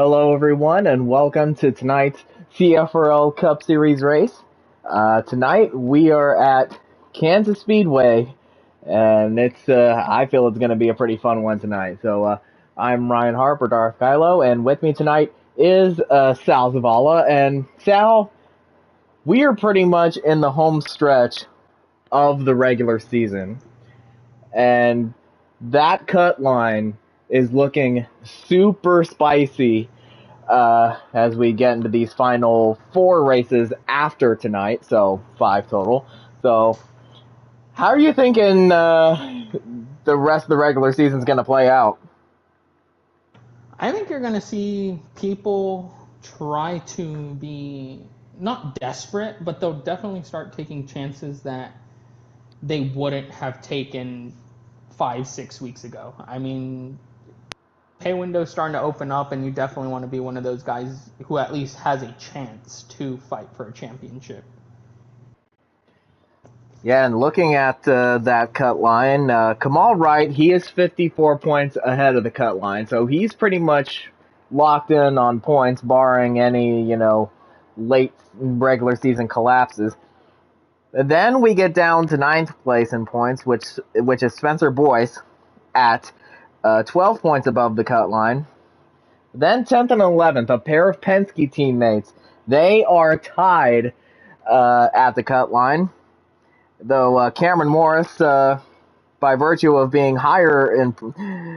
Hello, everyone, and welcome to tonight's CFRL Cup Series race. Tonight we are at Kansas Speedway, and I feel it's going to be a pretty fun one tonight. So I'm Ryan Harper, Darth Kylo, and with me tonight is Sal Zavala. And Sal, we are pretty much in the home stretch of the regular season, and that cut line is looking super spicy as we get into these final 4 races after tonight, so 5 total. So, how are you thinking the rest of the regular season is going to play out? I think you're going to see people try to be not desperate, but they'll definitely start taking chances that they wouldn't have taken 5, 6 weeks ago. I mean, pay window's starting to open up, and you definitely want to be one of those guys who at least has a chance to fight for a championship. Yeah, and looking at that cut line, Kamal Wright, he is 54 points ahead of the cut line, so he's pretty much locked in on points, barring any, late regular season collapses. Then we get down to 9th place in points, which is Spencer Boyce at 12 points above the cut line. Then 10th and 11th, a pair of Penske teammates. They are tied at the cut line, though Cameron Morris, by virtue of being higher in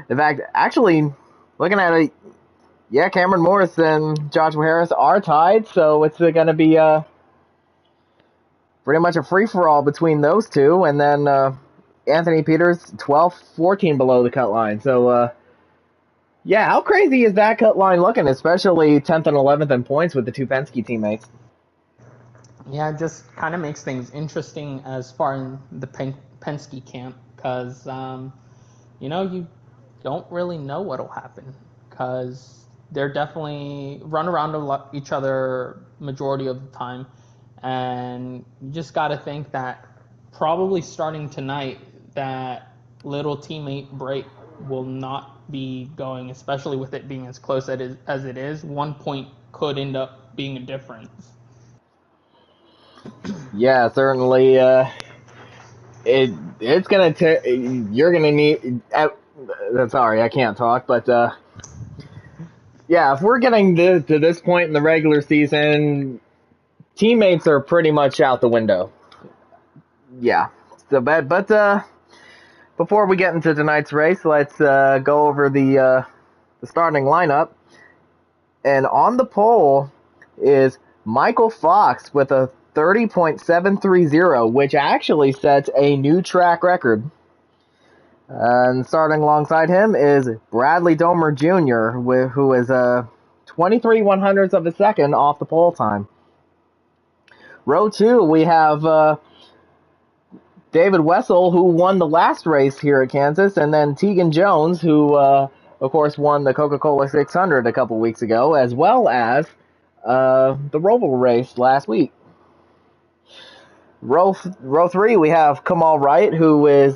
fact, actually, looking at it, yeah, Cameron Morris and Joshua Harris are tied, so it's going to be pretty much a free-for-all between those two, and then Anthony Peters, 12, 14 below the cut line. So, yeah, how crazy is that cut line looking, especially 10th and 11th in points with the 2 Penske teammates? Yeah, it just kind of makes things interesting as far in the Penske camp because, you don't really know what'll happen because they're definitely run around each other majority of the time. And you just got to think that probably starting tonight, that little teammate break will not be going, especially with it being as close as it is. 1 point could end up being a difference. Yeah, certainly. It's gonna you're gonna need. Sorry, I can't talk, but yeah, if we're getting to this point in the regular season, teammates are pretty much out the window. Yeah, so bad. But before we get into tonight's race, let's go over the starting lineup. And on the pole is Michael Fox with a 30.730, which actually sets a new track record. And starting alongside him is Bradley Domer Jr., who is 23 100ths of a second off the pole time. Row 2, we have David Wessel, who won the last race here at Kansas, and then Tegan Jones, who, of course, won the Coca-Cola 600 a couple weeks ago, as well as the Roval race last week. Row 3, we have Kamal Wright, who is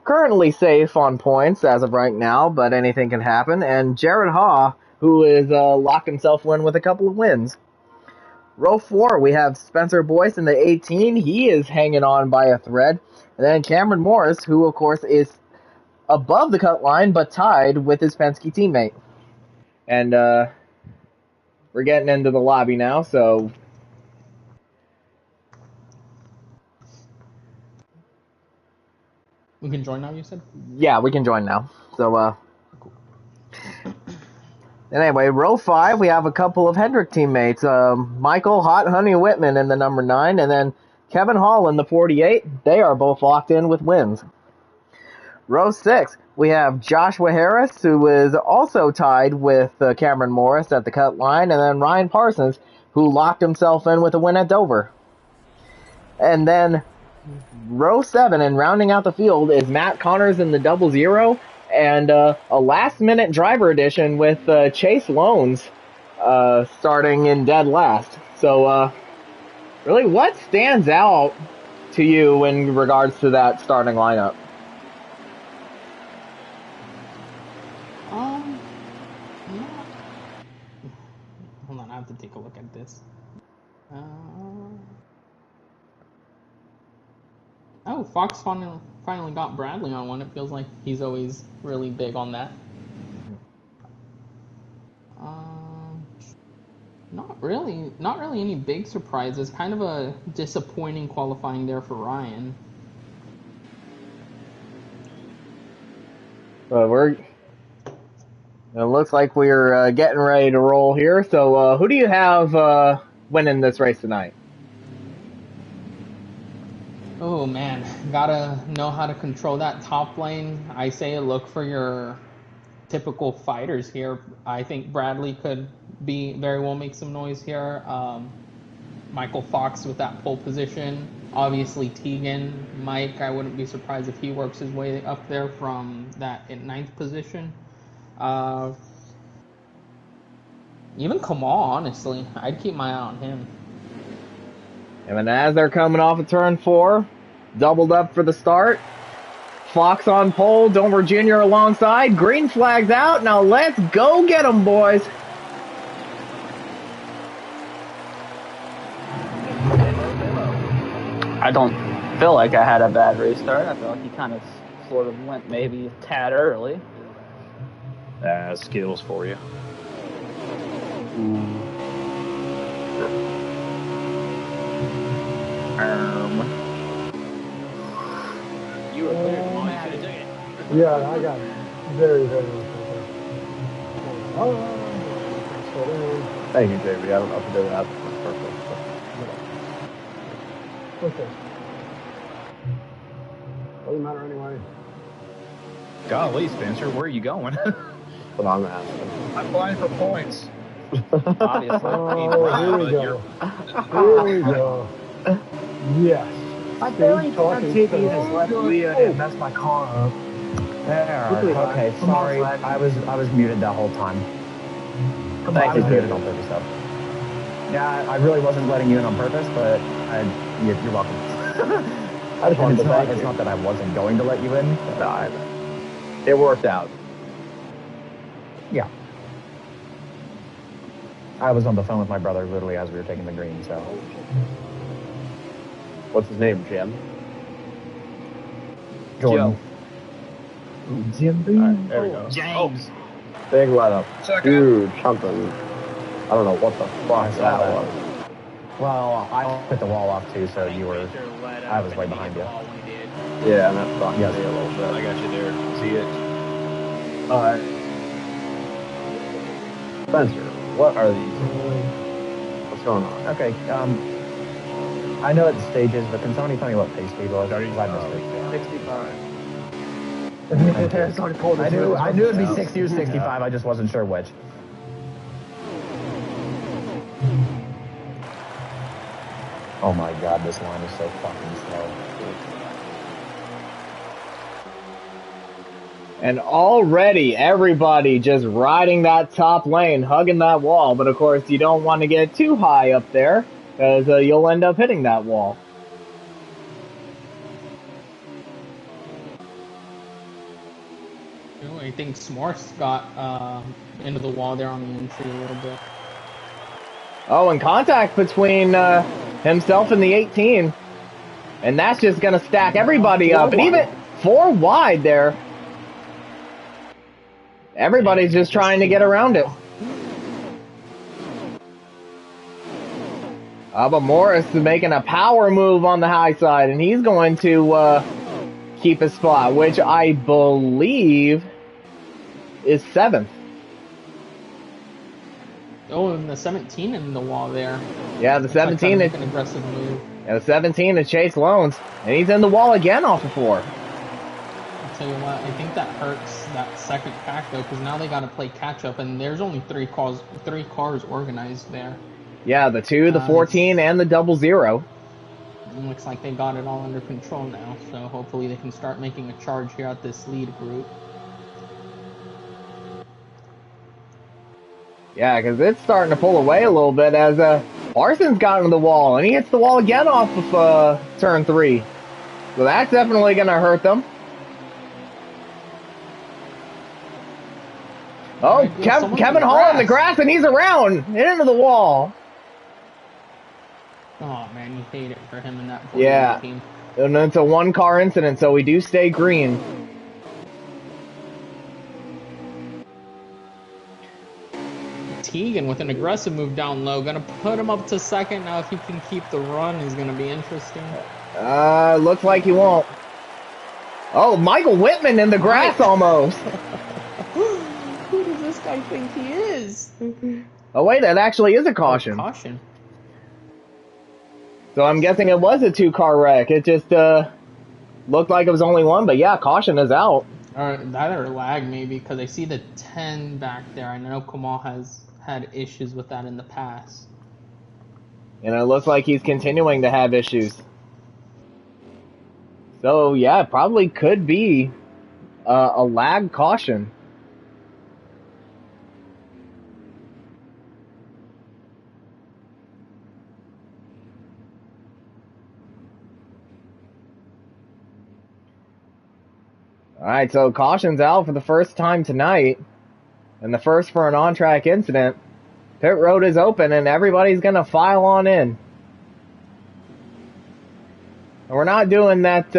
currently safe on points as of right now, but anything can happen, and Jared Haw, who is locked himself in with a couple of wins. Row 4, we have Spencer Boyce in the 18. He is hanging on by a thread. And then Cameron Morris, who, of course, is above the cut line, but tied with his Penske teammate. And we're getting into the lobby now, so We can join now, you said? yeah, we can join now. So, Cool. anyway, row 5, we have a couple of Hendrick teammates. Michael Hot Honey Whitman in the number 9, and then Kevin Hall in the 48. They are both locked in with wins. Row 6, we have Joshua Harris, who is also tied with Cameron Morris at the cut line, and then Ryan Parsons, who locked himself in with a win at Dover. And then row 7, and rounding out the field, is Matt Connors in the 00, and a last-minute driver edition with Chase Loans starting in dead last. So, really, what stands out to you in regards to that starting lineup? Yeah. have to take a look at this. Oh, Fox finally got Bradley on one. It feels like he's always really big on that. Not really any big surprises. Kind of a disappointing qualifying there for Ryan. Well, it looks like we're getting ready to roll here. So, who do you have winning this race tonight? Oh man, gotta know how to control that top lane. I say look for your typical fighters here. I think Bradley could very well make some noise here. Michael Fox with that pole position. Obviously Tegan, Mike, I wouldn't be surprised if he works his way up there from that in 9th position. Even Kamal, honestly, I'd keep my eye on him. And as they're coming off of turn 4, doubled up for the start. Fox on pole, Domer Jr. alongside. Green flag's out. Now let's go get them, boys. I don't feel like I had a bad restart. I feel like he kind of sort of went maybe a tad early. Skills for you. You were clear to mine. You could have taken it. Yeah, I got very, very Thank you, JB. I don't know if you did that. That's perfect. Okay. Doesn't matter anyway. Golly, Spencer, where are you going? But I'm asking. I'm flying for points. Obviously. Here we go. Here we go. Yes. I barely turned TV has left Leah and messed my car up. There. Okay, sorry. I was muted that whole time. Thank you, muted on purpose though. Yeah, I really wasn't letting you in on purpose, but you're welcome. I just wanted to thank it's you. not that I wasn't going to let you in. No, it worked out. Yeah. I was on the phone with my brother literally as we were taking the green, so. What's his name, Jim? Jordan. Jim. All right, there we go. James. Big let up. Huge something. I don't know what the fuck that was. Well, I put the wall off too, so you were. I was right behind you. Yeah, and that fucked Yes. me a little bit. I got you there. See it? Spencer, what are these? What's going on? Okay, I know it's stages, but can somebody tell me what pace speed was? I missed it. 65. I knew it'd be 60 or 65, I just wasn't sure which. Oh my god, this line is so fucking slow. And already everybody just riding that top lane, hugging that wall. But of course, you don't want to get too high up there, because you'll end up hitting that wall. I think Smorth's got into the wall there on the entry a little bit. Oh, and contact between himself and the 18. And that's just going to stack everybody up. And even 4 wide there. Everybody's just trying to get around it. But Morris is making a power move on the high side. And he's going to keep his spot, which I believe is 7th. Oh, and the 17 in the wall there. Yeah, the 17 is an aggressive move. Yeah, the 17 is Chase Loans, and he's in the wall again off of 4. I'll tell you what, I think that hurts that second pack though, because now they got to play catch up, and there's only 3 cars organized there. Yeah, the 2, the 14, and the 00. It looks like they got it all under control now, so hopefully they can start making a charge here at this lead group. Yeah, because it's starting to pull away a little bit as Parsons got into the wall, and he hits the wall again off of turn 3. So that's definitely going to hurt them. Oh, Right, someone's in Kevin the Hall in the grass. grass, and he's around. Into the wall. Oh, man, you hate it for him in that 48 Yeah. team. And it's a one-car incident, so we do stay green. Teagan with an aggressive move down low. Gonna put him up to second. Now, if he can keep the run, he's gonna be interesting. Looks like he won't. Oh, Michael Whitman in the grass almost. Who does this guy think he is? Oh, wait, that actually is a caution. Caution. So I'm guessing it was a two-car wreck. It just looked like it was only one, but yeah, caution is out. Or that or lag maybe, because I see the 10 back there. I know Kamal has had issues with that in the past. And it looks like he's continuing to have issues. So yeah, it probably could be a lag caution. Alright, so caution's out for the first time tonight. And the first for an on-track incident. Pit road is open and everybody's gonna file on in. And we're not doing that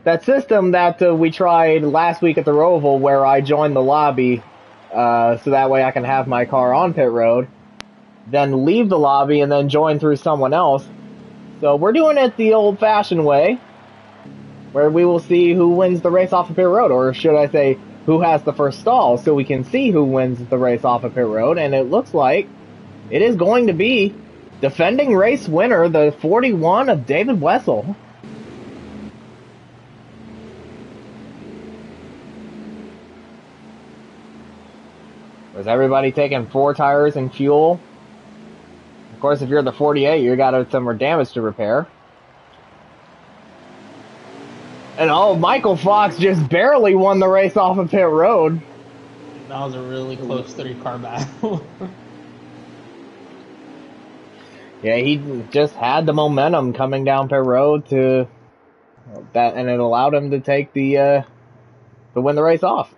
that system that we tried last week at the Roval where I joined the lobby so that way I can have my car on pit road, then leave the lobby and then join through someone else. So we're doing it the old-fashioned way, where we will see who wins the race off of pit road, or should I say, who has the first stall, so we can see who wins the race off of pit road, and it looks like it is going to be defending race winner, the 41 of David Wessel. Was everybody taking 4 tires and fuel? Of course, if you're the 48, you got some more damage to repair. And oh, Michael Fox just barely won the race off of pit road. That was a really close 3-car battle. Yeah, he just had the momentum coming down pit road to that, and it allowed him to take to win the race off.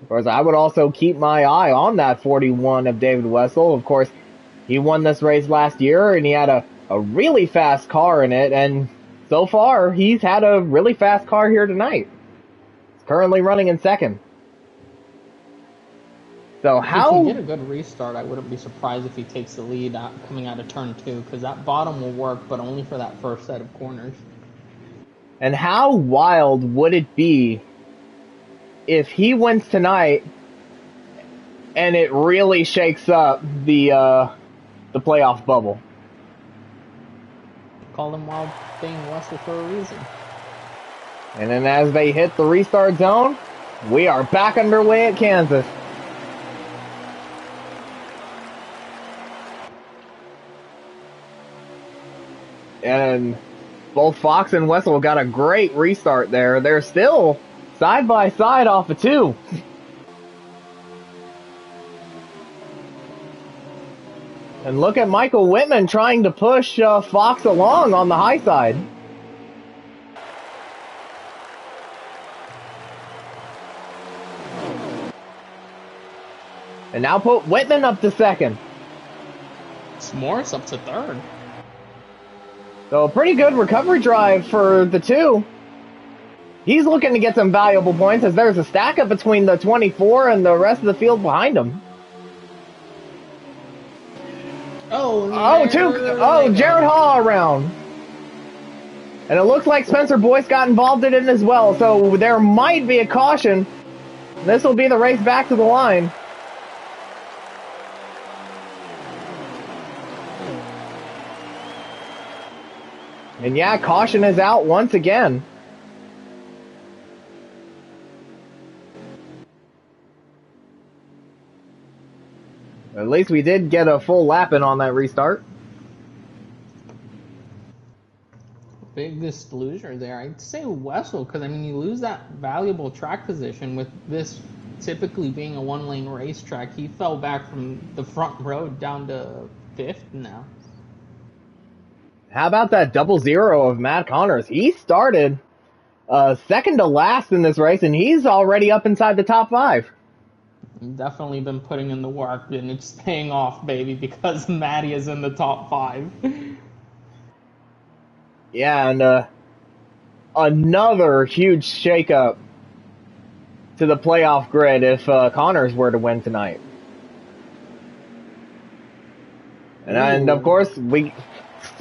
Of course, I would also keep my eye on that 41 of David Wessel. Of course, he won this race last year, and he had a really fast car in it, and so far, he's had a really fast car here tonight. He's currently running in second. So how... If he can get a good restart, I wouldn't be surprised if he takes the lead coming out of turn 2, because that bottom will work, but only for that first set of corners. And how wild would it be if he wins tonight and it really shakes up the playoff bubble? Call him Wild Thing Wessel for a reason. And then as they hit the restart zone, we are back underway at Kansas. And both Fox and Wessel got a great restart there. They're still side by side off of 2. And look at Michael Whitman trying to push Fox along on the high side. And now put Whitman up to second. Morris up to third. So a pretty good recovery drive for the 2. He's looking to get some valuable points as there's a stack up between the 24 and the rest of the field behind him. Jared Hall around. And it looks like Spencer Boyce got involved in it as well, so there might be a caution. This will be the race back to the line. And yeah, caution is out once again. At least we did get a full lap in on that restart. Biggest loser there, I'd say Wessel, because I mean you lose that valuable track position with this typically being a 1-lane racetrack. He fell back from the front row down to 5th now. How about that double zero of Matt Connors? He started second to last in this race, and he's already up inside the top 5. Definitely been putting in the work, and it's paying off, baby, because Matty is in the top 5. Yeah, and another huge shakeup to the playoff grid if Connors were to win tonight. And of course, we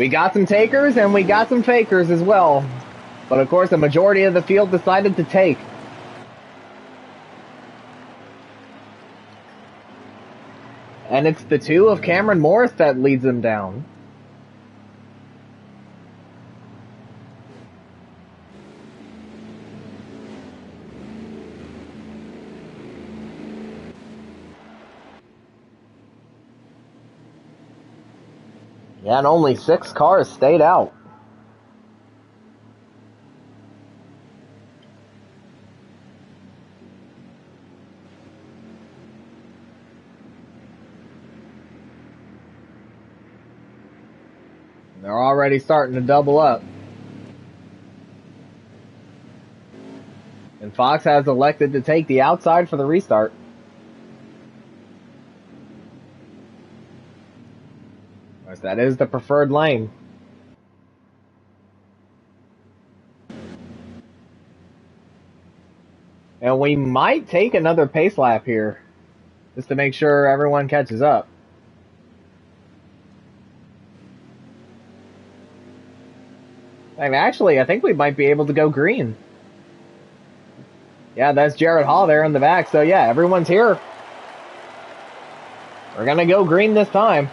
got some takers and we got some fakers as well. But of course, the majority of the field decided to take. And it's the 2 of Cameron Morris that leads them down. Yeah, and only 6 cars stayed out. They're already starting to double up. And Fox has elected to take the outside for the restart. Of course, that is the preferred lane. And we might take another pace lap here, just to make sure everyone catches up. And actually, I think we might be able to go green. Yeah, that's Jared Hall there in the back. So yeah, everyone's here. We're gonna go green this time.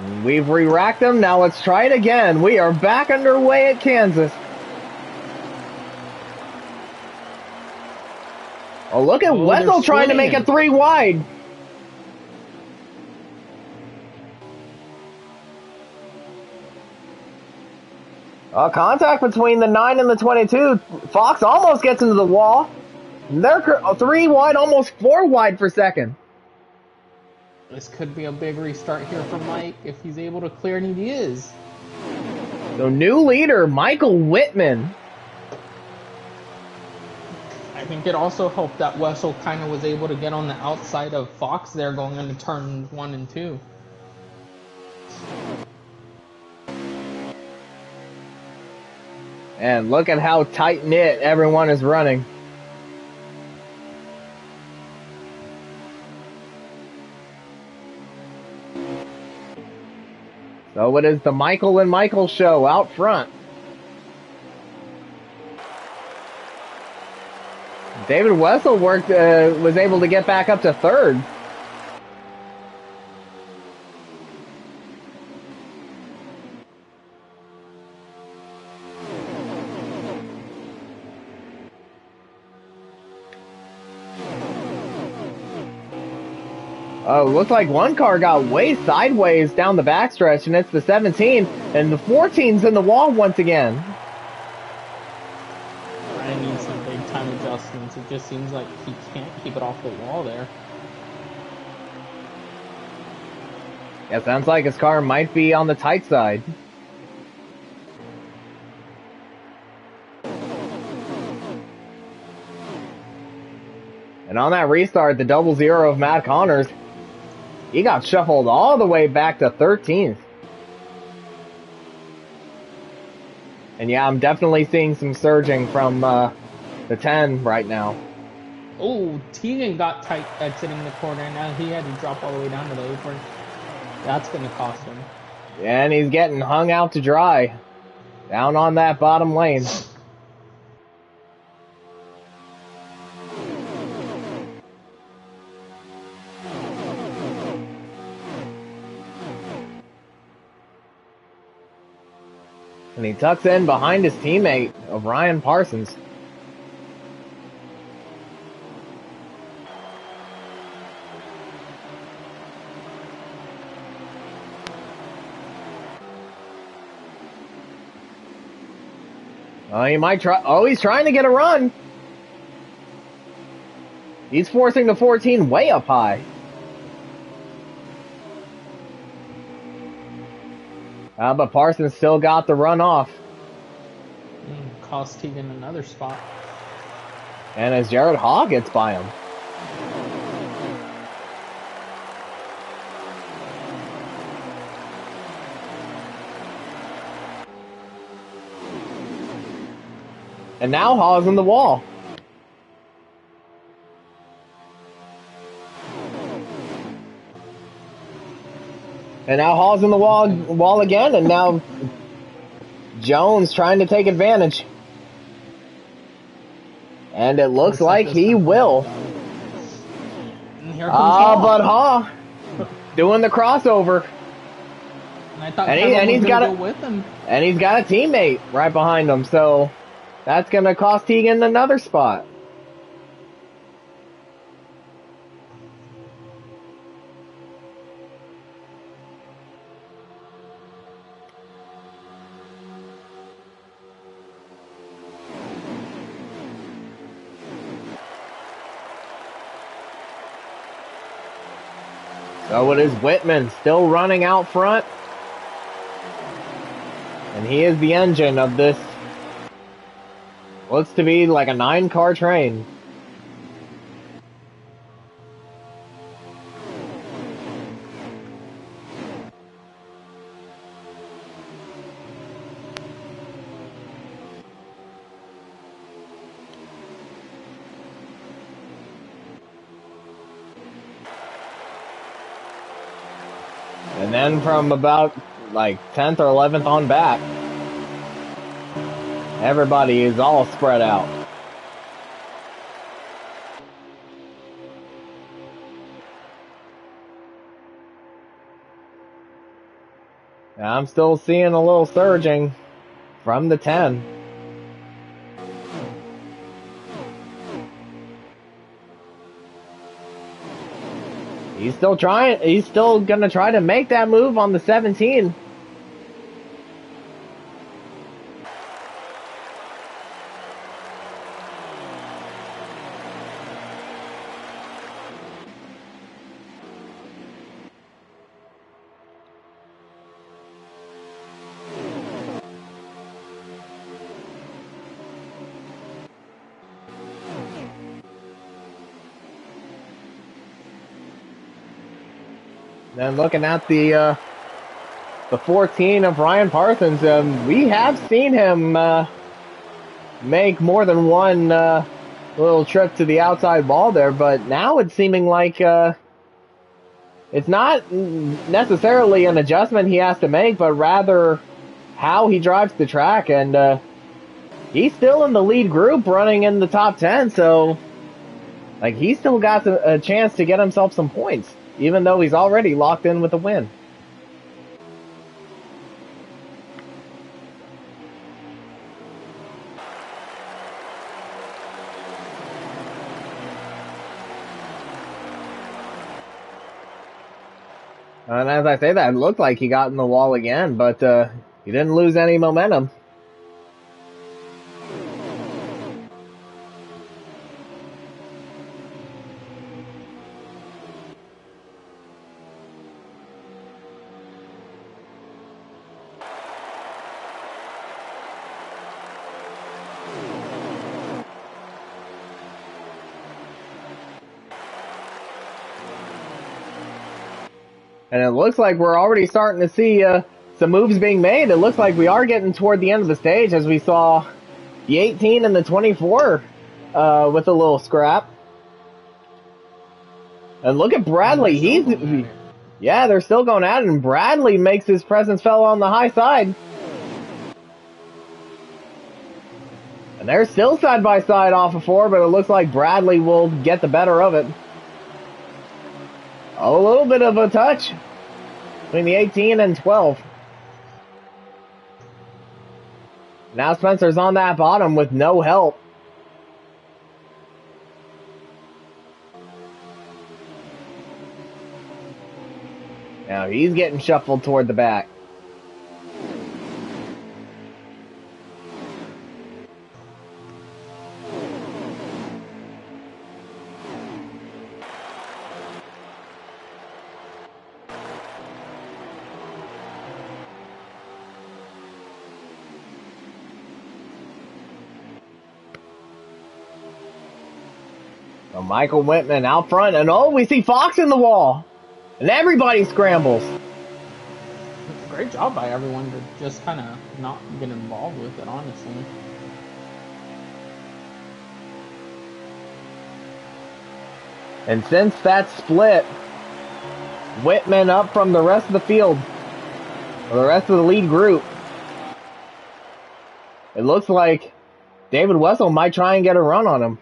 And we've re-racked them. Now let's try it again. We are back underway at Kansas. Oh, look at Wessel trying to make it 3 wide. Contact between the 9 and the 22. Fox almost gets into the wall. They're 3 wide, almost 4 wide for second. This could be a big restart here for Mike if he's able to clear, and he is. So new leader, Michael Whitman. I think it also helped that Wessel kind of was able to get on the outside of Fox there going into turns 1 and 2. And look at how tight-knit everyone is running. So it is the Michael and Michael show out front. David Wessel was able to get back up to 3rd. Oh, looks like one car got way sideways down the backstretch, and it's the 17, and the 14's in the wall once again. I need some big time adjustments. It just seems like he can't keep it off the wall there. Yeah, sounds like his car might be on the tight side. And on that restart, the double zero of Matt Connors, he got shuffled all the way back to 13th. And yeah, I'm definitely seeing some surging from the 10 right now. Oh, Tegan got tight exiting the corner, and now he had to drop all the way down to the apron. That's going to cost him. Yeah, and he's getting hung out to dry down on that bottom lane. And he tucks in behind his teammate, Ryan Parsons. He might try. Oh, he's trying to get a run. He's forcing the 14 way up high. But Parsons still got the run off. Cost Tegan another spot. And as Jared Hall gets by him. And now Hall's in the wall. And now Hall's in the wall again, and now Jones trying to take advantage. And it looks like he will. And here comes Hall. But Hall doing the crossover. And I thought he's got go with him. And he's got a teammate right behind him, so that's going to cost Tegan another spot. So it is Whitman still running out front. And he is the engine of this. Looks to be like a 9-car train. And then from about like 10th or 11th on back, everybody is all spread out. Now I'm still seeing a little surging from the 10. He's still trying. He's still going to try to make that move on the 17. Then looking at the 14 of Ryan Parsons, we have seen him make more than one little trip to the outside ball there, but now it's seeming like it's not necessarily an adjustment he has to make, but rather how he drives the track, and he's still in the lead group running in the top 10, so like he's still got a chance to get himself some points, even though he's already locked in with a win. And as I say that, it looked like he got in the wall again, but he didn't lose any momentum. And it looks like we're already starting to see some moves being made. It looks like we are getting toward the end of the stage, as we saw the 18 and the 24 with a little scrap. And look at Bradley. Yeah, they're still going at it, and Bradley makes his presence felt on the high side. And they're still side by side off of 4, but it looks like Bradley will get the better of it. A little bit of a touch between the 18 and 12. Now Spencer's on that bottom with no help. Now he's getting shuffled toward the back. So Michael Whitman out front, and oh, we see Fox in the wall. And everybody scrambles. Great job by everyone to just kind of not get involved with it, honestly. And since that split, Whitman up from the rest of the field, or the rest of the lead group. It looks like David Wessel might try and get a run on him.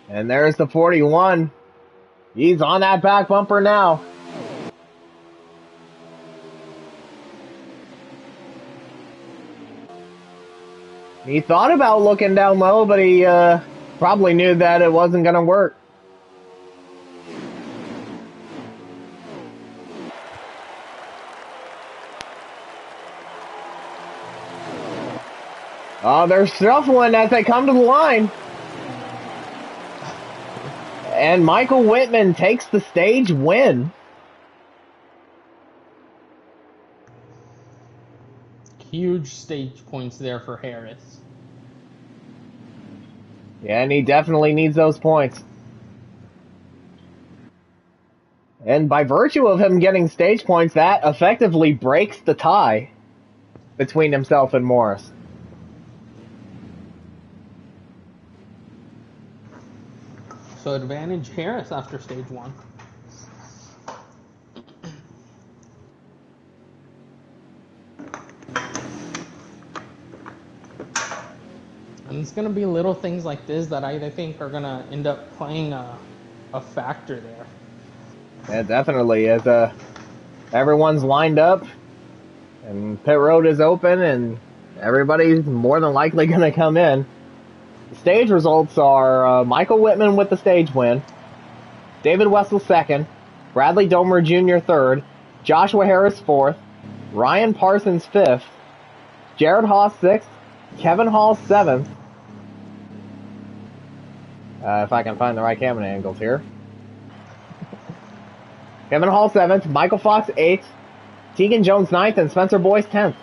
And there's the 41. He's on that back bumper now. He thought about looking down low, but he probably knew that it wasn't going to work. Oh, they're shuffling as they come to the line. And Michael Whitman takes the stage win. Huge stage points there for Harris. Yeah, and he definitely needs those points. And by virtue of him getting stage points, that effectively breaks the tie between himself and Morris. So advantage Harris after stage 1. And it's going to be little things like this that I think are going to end up playing a factor there. Yeah, definitely. As everyone's lined up and pit road is open and everybody's more than likely going to come in. The stage results are Michael Whitman with the stage win, David Wessel second, Bradley Domer Jr. third, Joshua Harris fourth, Ryan Parsons fifth, Jared Haas sixth, Kevin Hall seventh. If I can find the right camera angles here. Kevin Hall 7th, Michael Fox 8th, Tegan Jones 9th, and Spencer Boyce 10th.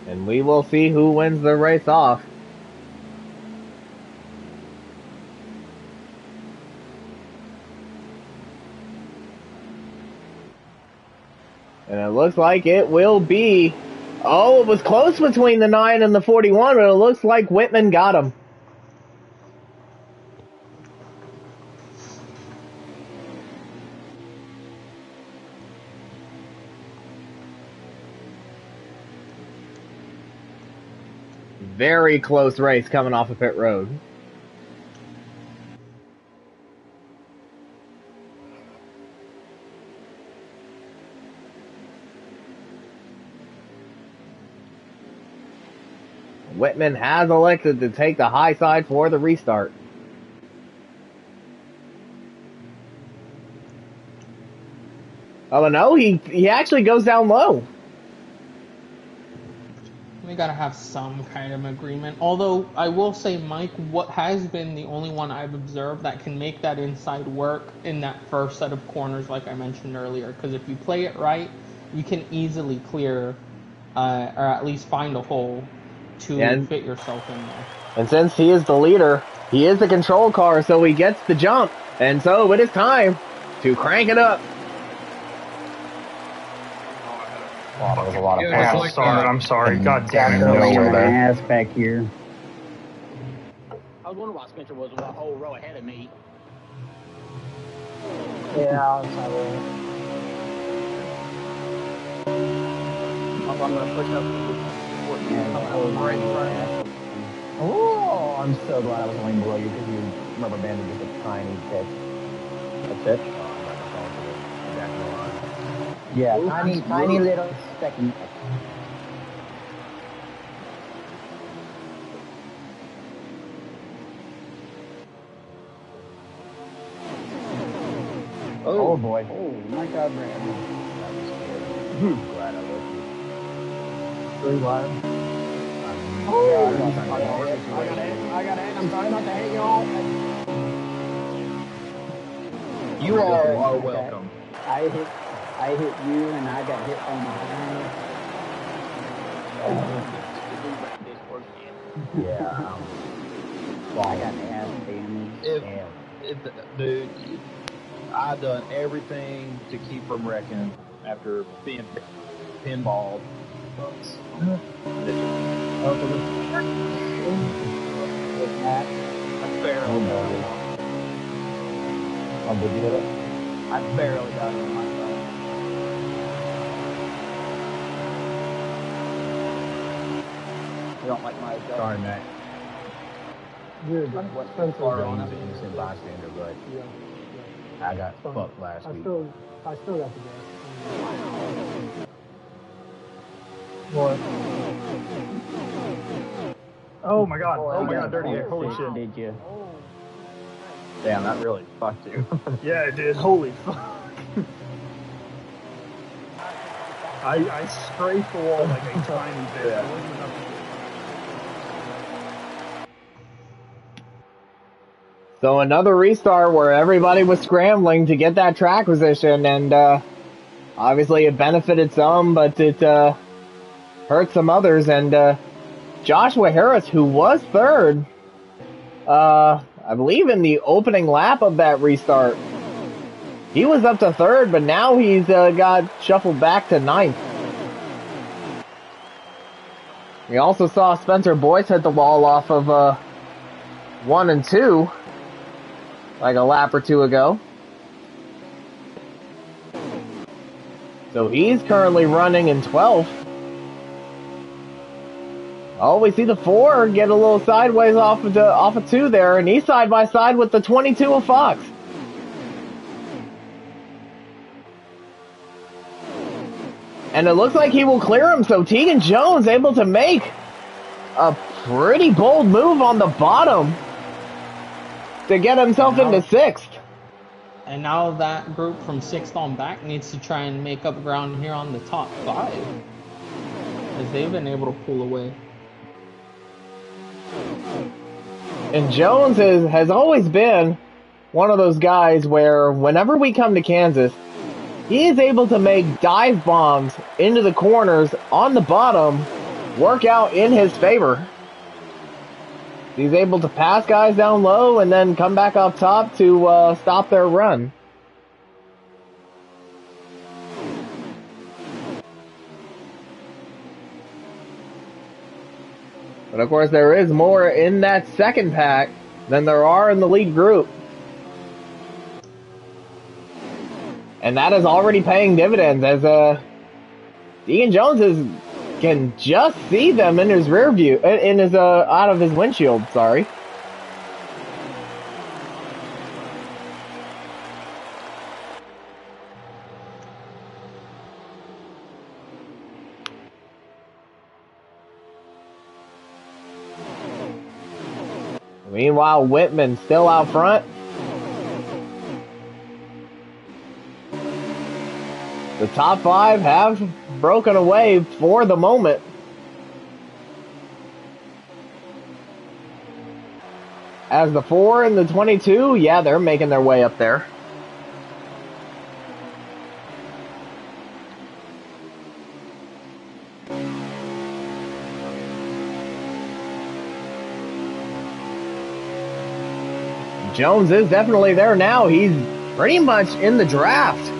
And we will see who wins the race off. And it looks like it will be... Oh, it was close between the 9 and the 41, but it looks like Whitman got him. Very close race coming off of pit road. Whitman has elected to take the high side for the restart. Oh no, he actually goes down low. We gotta have some kind of agreement. Although I will say, Mike, what has been the only one I've observed that can make that inside work in that first set of corners, like I mentioned earlier. Because if you play it right, you can easily clear, or at least find a hole to fit yourself in there. And since he is the leader, he is the control car, so he gets the jump. And so it is time to crank it up. Wow, that was a lot of Yeah, fun. I'm sorry. God damn it. Nowhere there. ass back here. I was wondering why Spencer was a whole row ahead of me. Yeah, I'm sorry. I'm gonna push up. Oh, I'm so glad I was only below you because you rubber banded just a tiny bit. That's it? Yeah, tiny little specky. Oh boy. Oh my God, Brandon. That was scary. Glad I looked you. Three wide. Oh, I I got it. I'm trying not to hit y'all. You all are Okay. welcome. I hit you, and I got hit from behind. Yeah. I got ass damage. Dude, I've done everything to keep from wrecking after being pinballed. Oh boy. Oh, did you hit it? I barely got it on my side. I don't like my adjustment. Sorry, Matt. Dude, What Spencer far I on mean, it? he's an innocent bystander, but Yeah. I got fucked last week. I still got the gas. What? Oh my god. Boy, Oh you my got god, dirty a air. Holy stick, shit. did you? Damn, that really fucked you. Yeah, it did. Holy fuck. I scraped the wall like a tiny bit. Yeah. It wasn't enough to So another restart where everybody was scrambling to get that track position, and obviously it benefited some, but it hurt some others. And Joshua Harris, who was third, I believe in the opening lap of that restart, he was up to third, but now he's got shuffled back to ninth. We also saw Spencer Boyce hit the wall off of 1 and 2 like a lap or two ago. So he's currently running in 12th. Oh, we see the 4 get a little sideways off of 2 there, and he's side by side with the 22 of Fox. And it looks like he will clear him, so Tegan Jones able to make a pretty bold move on the bottom to get himself into 6th. And now that group from 6th on back needs to try and make up ground here on the top 5, as they've been able to pull away. And Jones has always been one of those guys where whenever we come to Kansas, he is able to make dive bombs into the corners on the bottom work out in his favor. He's able to pass guys down low and then come back up top to stop their run. But of course, there is more in that second pack than there are in the lead group. And that is already paying dividends as Deegan Jones can just see them in his rear view, in his out of his windshield, sorry. Meanwhile, Whitman still out front. The top 5 have broken away for the moment. As the 4 and the 22, yeah, they're making their way up there. Jones is definitely there now. He's pretty much in the draft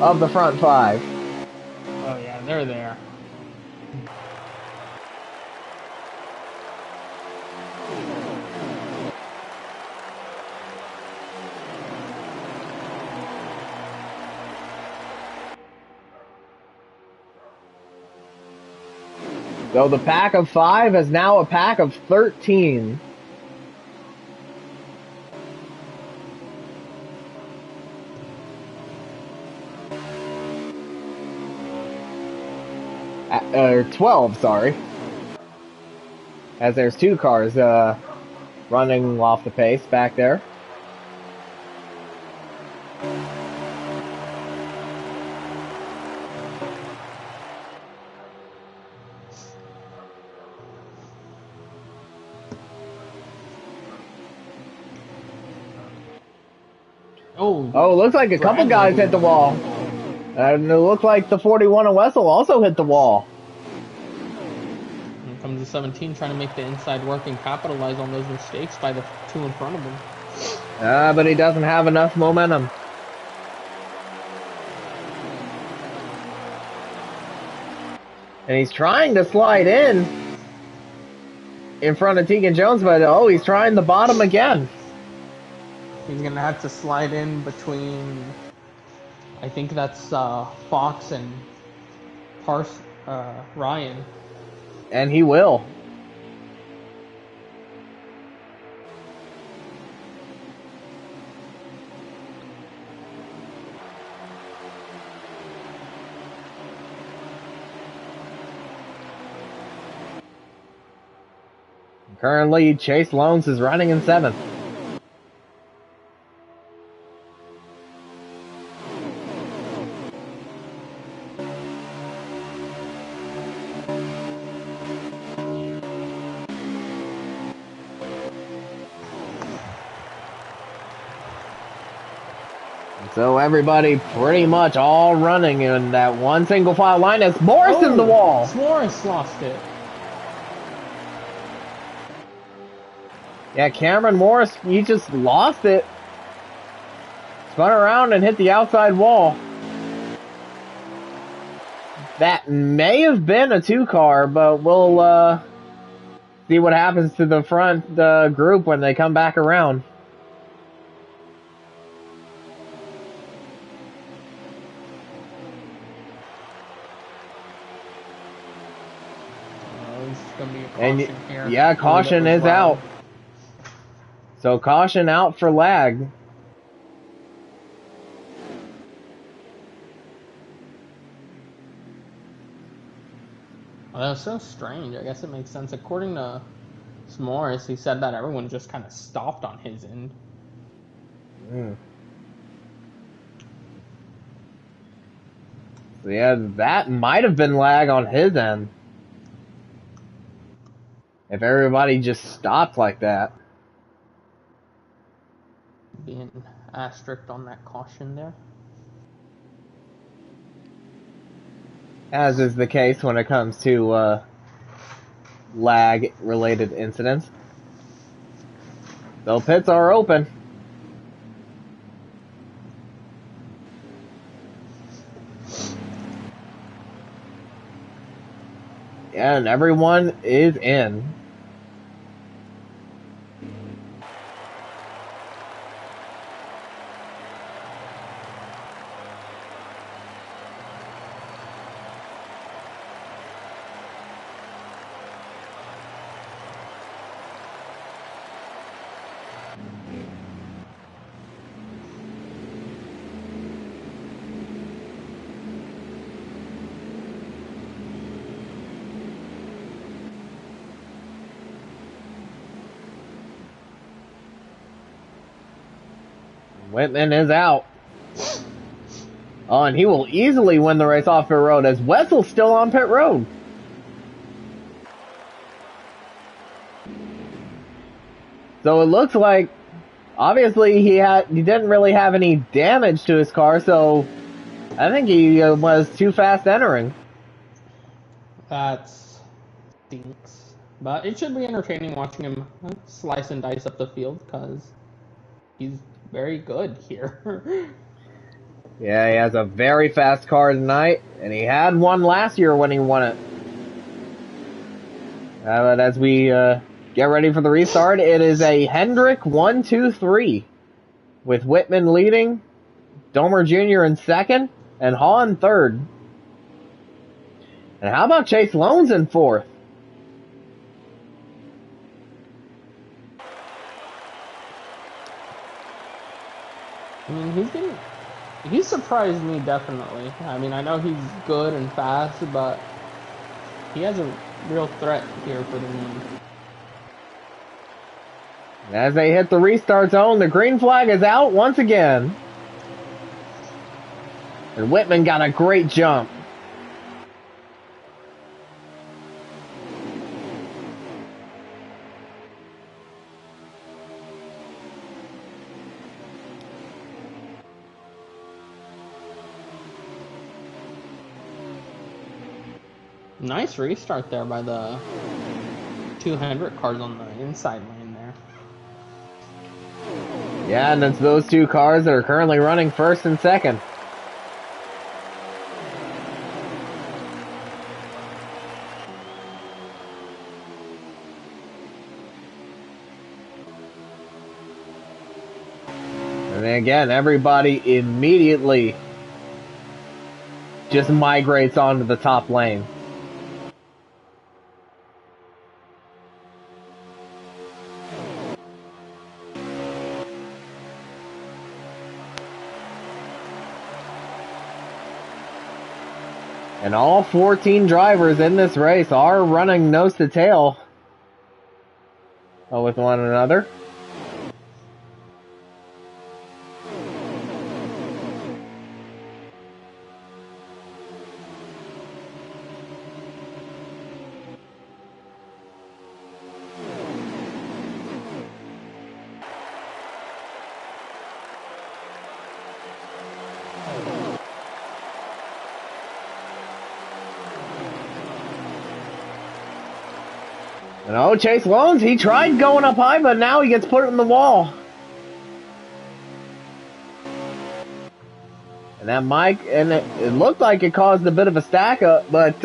of the front 5. Oh yeah, they're there. So the pack of 5 is now a pack of 13. Or 12, sorry. As there's 2 cars running off the pace back there. Oh, Oh, it looks like a couple guys hit the wall. And it looked like the 41 of Wessel also hit the wall. Here comes the 17 trying to make the inside work and capitalize on those mistakes by the two in front of him. But he doesn't have enough momentum. And he's trying to slide in front of Tegan Jones, but oh, he's trying the bottom again. He's going to have to slide in between, I think that's Fox and Ryan. And he will. Currently, Chase Loans is running in 7th. So everybody pretty much all running in that one single file line as Morris in the wall. Morris lost it. Yeah, Cameron Morris, he just lost it. Spun around and hit the outside wall. That may have been a 2-car, but we'll see what happens to the front group when they come back around. And here. Yeah, caution is out. So caution out for lag. Well, that was so strange. I guess it makes sense. According to Morris, he said that everyone just kind of stopped on his end. So yeah, that might have been lag on his end. If everybody just stopped like that. Being asterisk on that caution there. As is the case when it comes to lag-related incidents. So pits are open. And everyone is in. Whitman is out. Oh, and he will easily win the race off pit road as Wessel's still on pit road. So it looks like, obviously, he didn't really have any damage to his car, so I think he was too fast entering. That stinks. But it should be entertaining watching him slice and dice up the field because he's very good here. Yeah, he has a very fast car tonight, and he had one last year when he won it. But as we get ready for the restart, it is a Hendrick 1-2-3 with Whitman leading, Domer Jr. in second, and Hahn third. And how about Chase Loans in fourth? I mean, he's surprised me definitely. I mean, I know he's good and fast, but he has a real threat here for the lead. As they hit the restart zone, the green flag is out once again. And Whitman got a great jump. Nice restart there by the 200 cars on the inside lane there. Yeah, and it's those two cars that are currently running first and second. And again, everybody immediately just migrates onto the top lane. And all 14 drivers in this race are running nose to tail with one another. And oh, Chase Loans, he tried going up high, but now he gets put in the wall. And that Mike, and it looked like it caused a bit of a stack up, but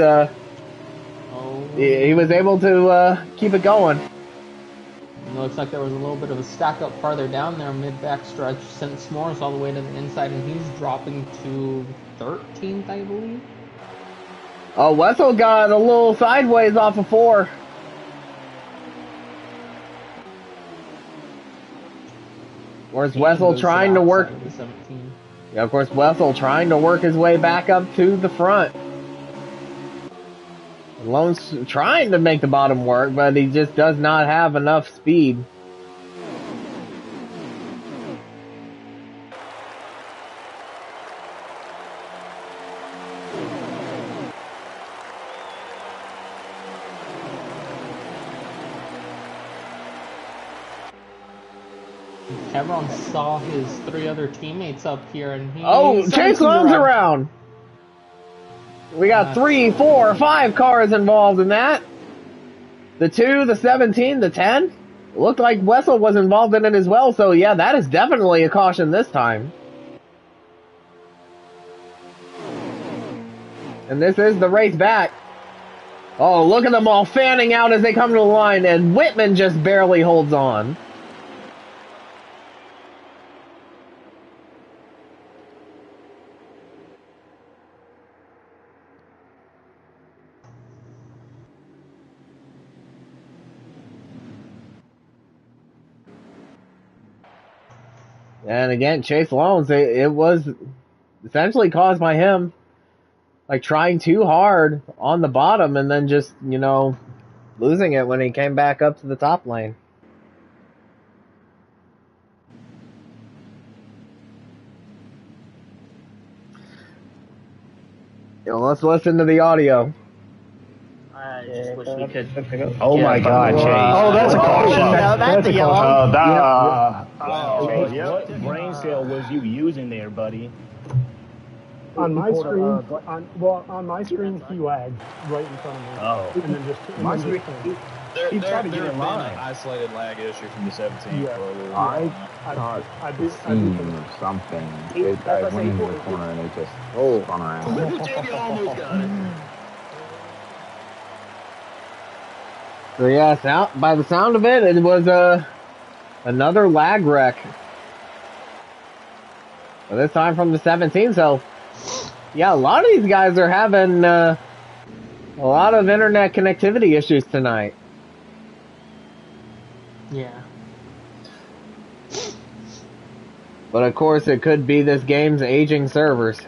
he was able to keep it going. It looks like there was a little bit of a stack up farther down there mid backstretch. Sent S'mores all the way to the inside, and he's dropping to 13th, I believe. Oh, Wessel got a little sideways off of 4. Where's Wessel trying to work? Yeah, of course, Wessel trying to work his way back up to the front. Lone's trying to make the bottom work, but he just does not have enough speed. Chevron saw his 3 other teammates up here, and he... Chase Loans around! We got 3, 4, 5 cars involved in that. The 2, the 17, the 10. It looked like Wessel was involved in it as well, so yeah, that is definitely a caution this time. And this is the race back. Oh, look at them all fanning out as they come to the line, and Whitman just barely holds on. And again, Chase Loans, it was essentially caused by him, like, trying too hard on the bottom and then just, losing it when he came back up to the top lane. Let's listen to the audio. I just wish we could. Oh my God, Chase! Oh, that's a caution. No, that's a yellow. Chase, what brain cell was you using there, buddy? On my screen, on my screen, he lagged right in front of me. Oh, and then just my screen. There He tried to have get in been line. an isolated lag issue from the 17th. Yeah. I thought I seen something. I went into the corner and it just spun around. JB almost got it. So yeah, by the sound of it, it was another lag wreck. But this time from the 17, so yeah, a lot of these guys are having a lot of internet connectivity issues tonight. Yeah. But of course, it could be this game's aging servers,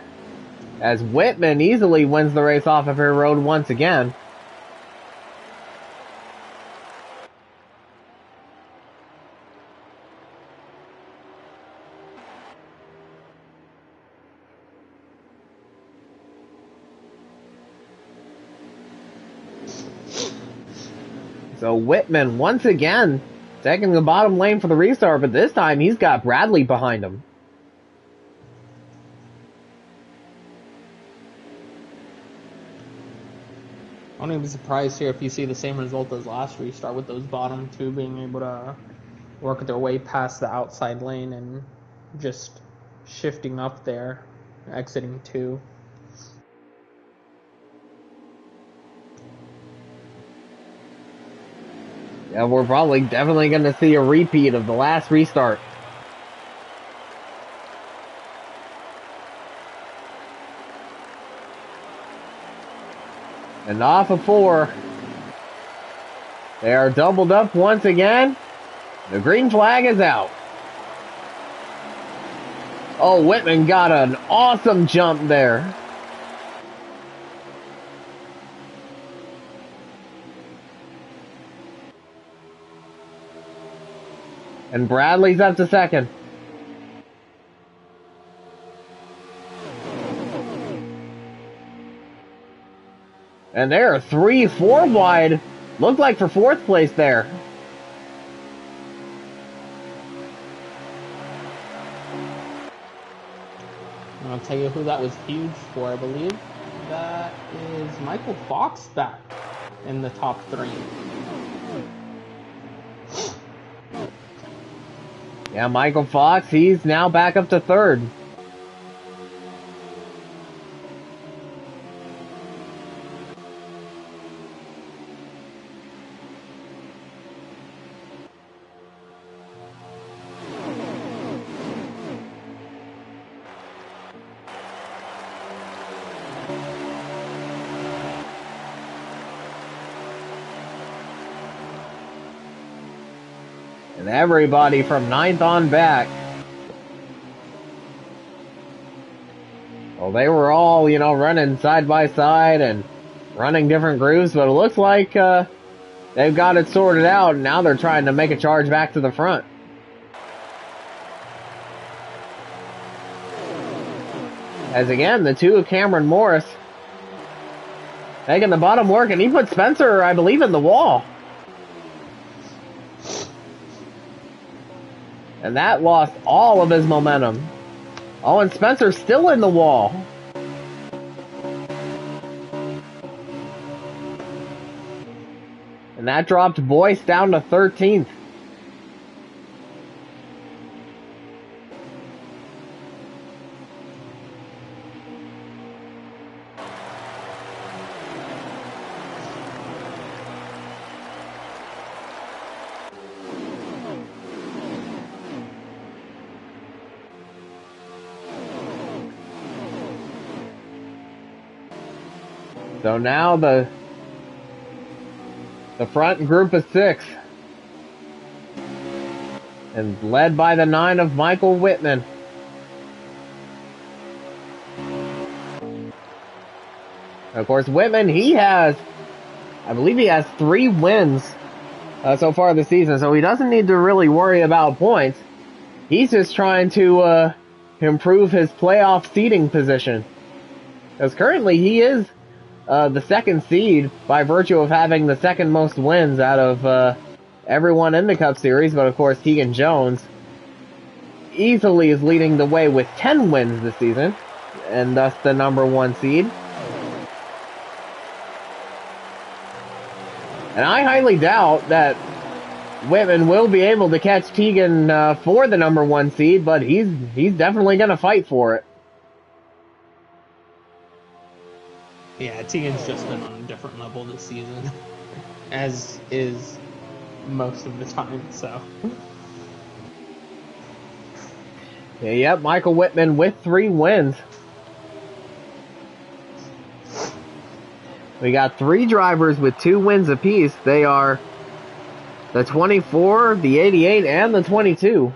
as Whitman easily wins the race off of her road once again. So Whitman, once again, taking the bottom lane for the restart, but this time he's got Bradley behind him. I wouldn't be surprised here if you see the same result as last restart with those bottom two being able to work their way past the outside lane and just shifting up there, exiting two. Yeah, we're probably definitely going to see a repeat of the last restart. And off of 4. They are doubled up once again. The green flag is out. Oh, Whitman got an awesome jump there. And Bradley's up to second. And they are 3-4 wide. Looked like for 4th place there. I'll tell you who that was huge for, I believe. That is Michael Fox back in the top 3. Yeah, Michael Fox, he's now back up to 3rd. And everybody from 9th on back. Well, they were all, running side by side and running different grooves, but it looks like they've got it sorted out, and now they're trying to make a charge back to the front. As again, the two of Cameron Morris making the bottom work, and he put Spencer, I believe, in the wall. And that lost all of his momentum. Oh, and Spencer's still in the wall. And that dropped Boyce down to 13th. So now the front group of 6. And led by the 9 of Michael Whitman. Of course, Whitman, I believe he has 3 wins so far this season, so he doesn't need to really worry about points. He's just trying to improve his playoff seeding position. Because currently he is the 2nd seed by virtue of having the 2nd most wins out of everyone in the Cup Series, but of course Tegan Jones easily is leading the way with 10 wins this season, and thus the number 1 seed. And I highly doubt that Whitman will be able to catch Tegan for the number 1 seed, but he's definitely going to fight for it. Yeah, Tegan's just been on a different level this season, as is most of the time, so. Yep, Michael Whitman with 3 wins. We got 3 drivers with 2 wins apiece. They are the 24, the 88, and the 22.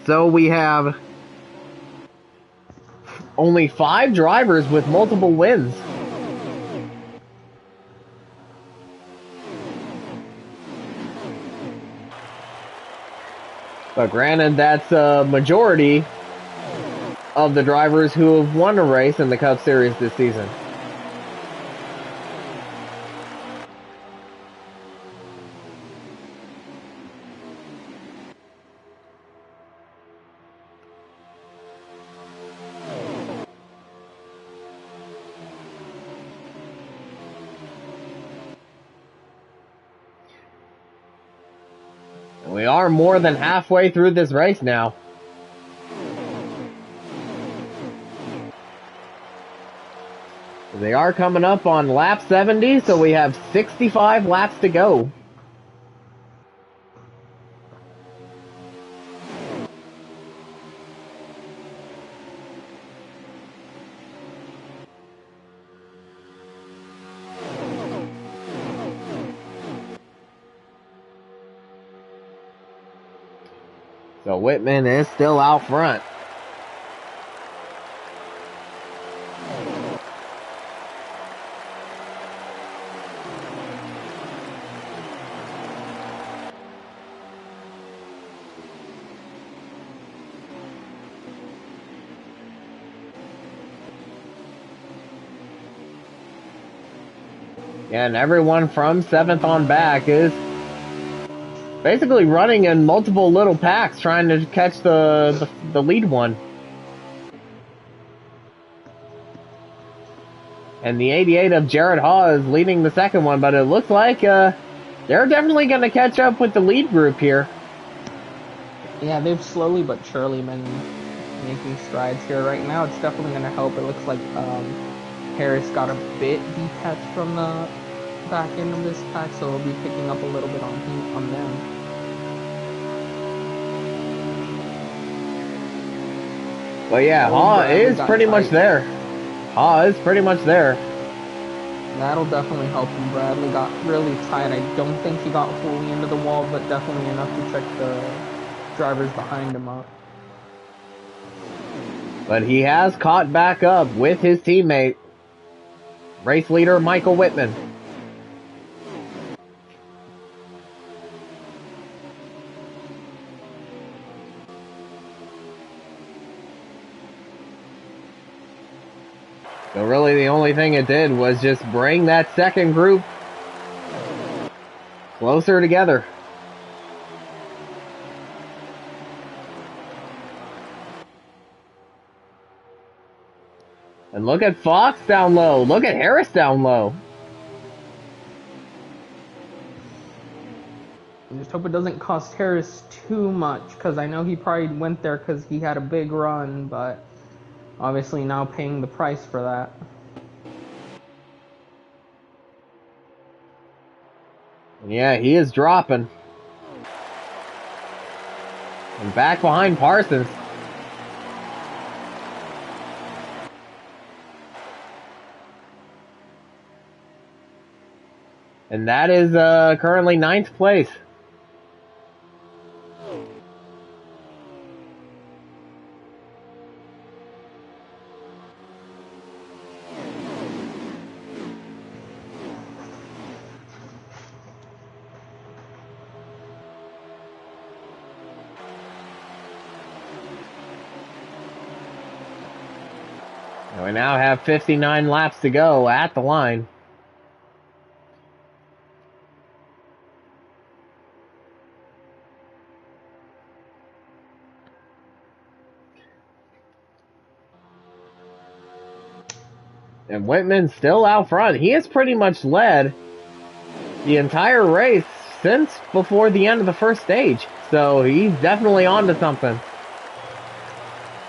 So we have only 5 drivers with multiple wins. But granted, that's a majority of the drivers who have won a race in the Cup Series this season. We are more than halfway through this race now. They are coming up on lap 70, so we have 65 laps to go. So Whitman is still out front. And everyone from 7th on back is basically running in multiple little packs trying to catch the lead one. And the 88 of Jared Haw is leading the second one, but it looks like they're definitely going to catch up with the lead group here. Yeah, they've slowly but surely been making strides here. Right now, it's definitely going to help. It looks like Harris got a bit detached from the back end of this pack, so he'll be picking up a little bit on them. But yeah, Haw is pretty much there. Haw is pretty much there. That'll definitely help him. Bradley got really tight. I don't think he got fully into the wall, but definitely enough to check the drivers behind him up. But he has caught back up with his teammate, race leader Michael Whitman. So really the only thing it did was just bring that second group closer together. And look at Fox down low. Look at Harris down low. I just hope it doesn't cost Harris too much, because I know he probably went there because he had a big run, but obviously now paying the price for that. Yeah, he is dropping. And back behind Parsons. And that is currently 9th place. And we now have 59 laps to go at the line. And Whitman's still out front. He has pretty much led the entire race since before the end of the first stage. So he's definitely on to something,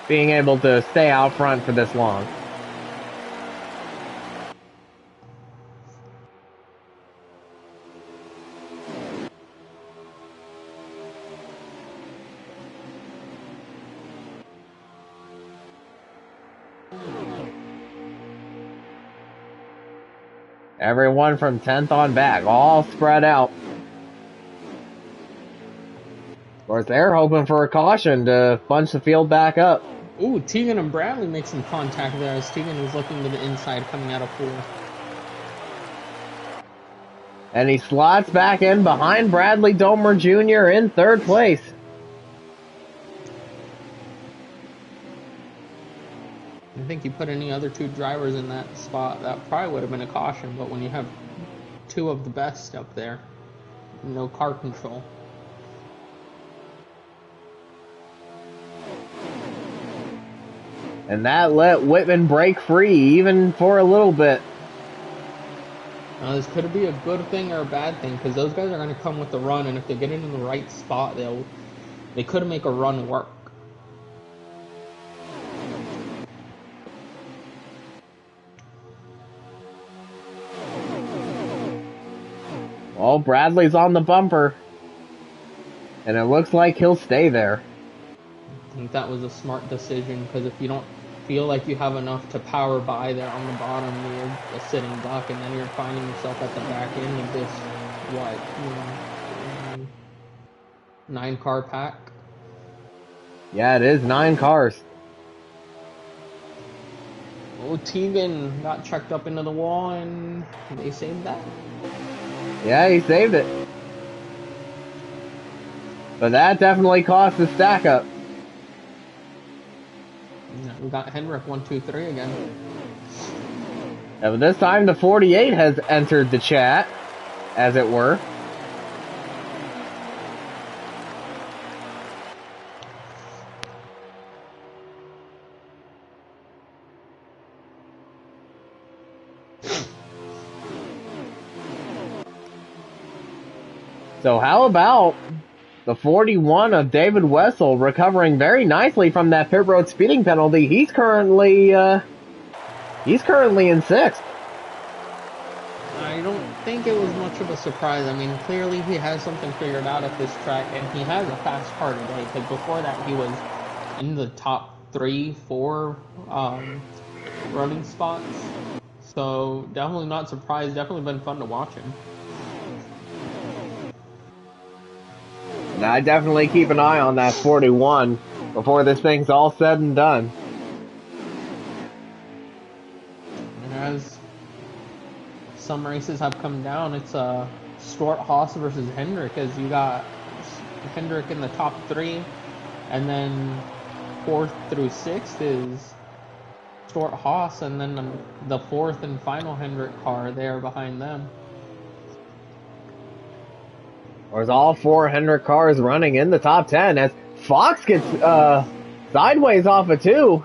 being able to stay out front for this long. Everyone from 10th on back, all spread out. Of course, they're hoping for a caution to bunch the field back up. Ooh, Tegan and Bradley make some contact there as Tegan was looking to the inside coming out of 4. And he slots back in behind Bradley Domer Jr. in 3rd place. I think you put any other 2 drivers in that spot, that probably would have been a caution, but when you have 2 of the best up there, no car control. And that let Whitman break free even for a little bit. This could be a good thing or a bad thing because those guys are going to come with the run, and if they get into the right spot, they could make a run work. Well, Bradley's on the bumper, and it looks like he'll stay there. I think that was a smart decision because if you don't feel like you have enough to power by there on the bottom, you're a sitting duck, and then you're finding yourself at the back end of this, 9-car pack. Yeah, it is 9 cars. Oh, Tegan got checked up into the wall, and they saved that. Yeah, he saved it. But that definitely cost the stack up. We got Hendrick 1, 2, 3 again. Yeah, but this time the 48 has entered the chat, as it were. So how about the 41 of David Wessel recovering very nicely from that pit road speeding penalty? He's currently in 6th. I don't think it was much of a surprise. I mean, clearly he has something figured out at this track, and he has a fast car today, because before that he was in the top 3, 4 running spots. So definitely not surprised. Definitely been fun to watch him. And I definitely keep an eye on that 41 before this thing's all said and done. And as some races have come down, it's Stuart Haas versus Hendrick, as you got Hendrick in the top 3, and then 4th through 6th is Stuart Haas, and then the 4th and final Hendrick car there behind them. There's all 4 Hendrick cars running in the top 10 as Fox gets sideways off of 2.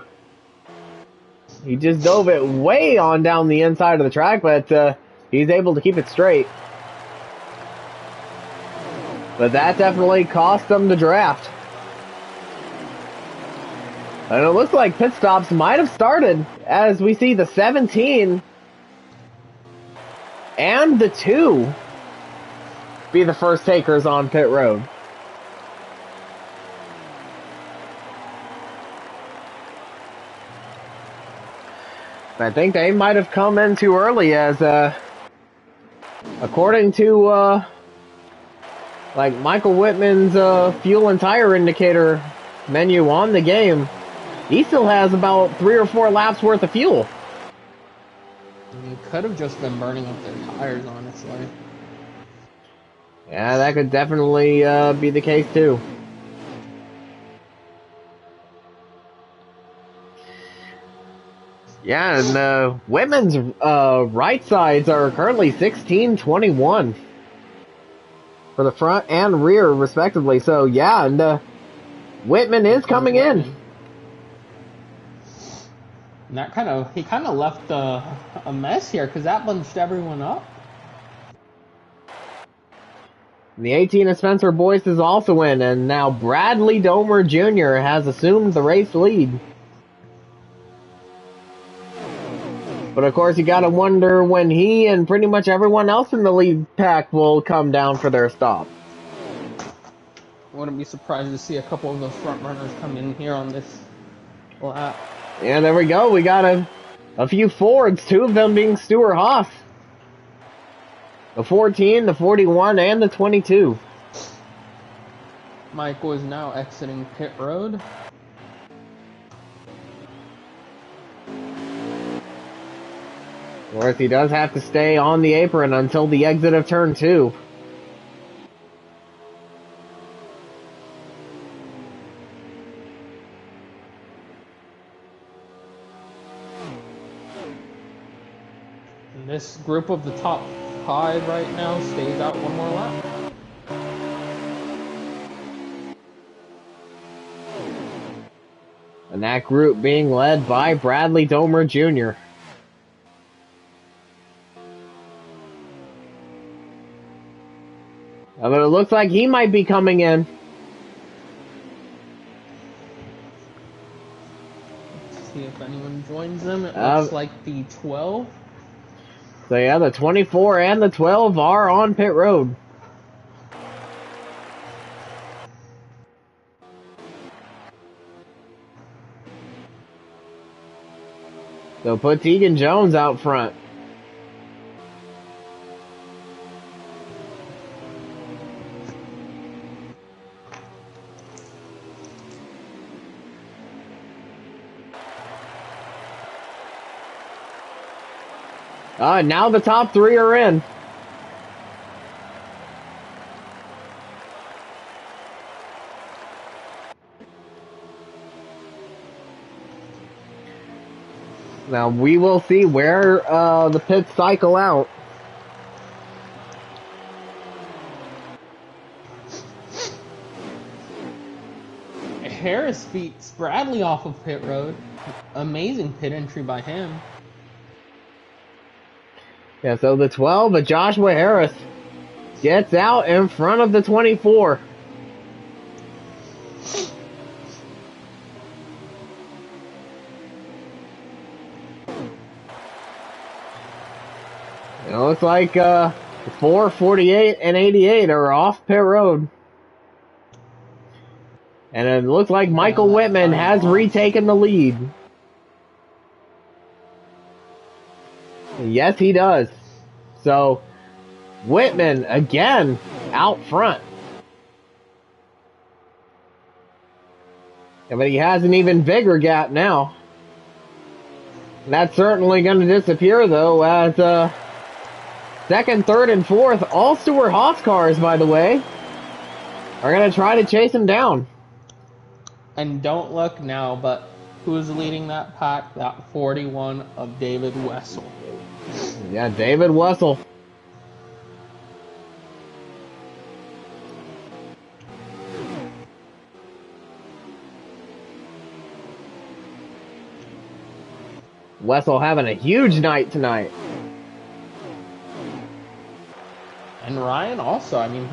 He just dove it way on down the inside of the track, but he's able to keep it straight. But that definitely cost them the draft. And it looks like pit stops might have started as we see the 17 and the 2 be the first takers on pit road. I think they might have come in too early as, according to, like Michael Whitman's fuel and tire indicator menu on the game, he still has about 3 or 4 laps worth of fuel. He could have just been burning up their tires, honestly. Yeah, that could definitely be the case too. Yeah, and Whitman's right sides are currently 16-21 for the front and rear, respectively. So yeah, and Whitman is coming in. And that he kind of left a mess here, because that bunched everyone up. The 18 of Spencer Boyce is also in, and now Bradley Domer Jr. has assumed the race lead. But of course, you gotta wonder when he and pretty much everyone else in the lead pack will come down for their stop. Wouldn't be surprised to see a couple of those front runners come in here on this lap. Yeah, there we go. We got a few Fords, 2 of them being Stuart Haas. The 14, the 41, and the 22. Michael is now exiting pit road. Of course, he does have to stay on the apron until the exit of turn 2. And this group of the top 5 right now stays out one more lap. And that group being led by Bradley Domer Jr. But it looks like he might be coming in. Let's see if anyone joins them. It looks like the 12. So yeah, the 24 and the 12 are on pit road. So put Tegan Jones out front. Now the top three are in. Now we will see where the pits cycle out. Harris beats Bradley off of pit road. Amazing pit entry by him. Yeah, so the 12, Joshua Harris, gets out in front of the 24. It looks like 4, 48, and 88 are off pit road. And it looks like Michael Whitman has retaken the lead. Yes, he does. So, Whitman, again, out front. Yeah, but he has an even bigger gap now. That's certainly going to disappear, though, as second, third, and fourth, all Stewart Haas cars, by the way, are going to try to chase him down. And don't look now, but who's leading that pack? That 41 of David Wessel. Yeah, David Wessel. Wessel having a huge night tonight. And Ryan also, I mean,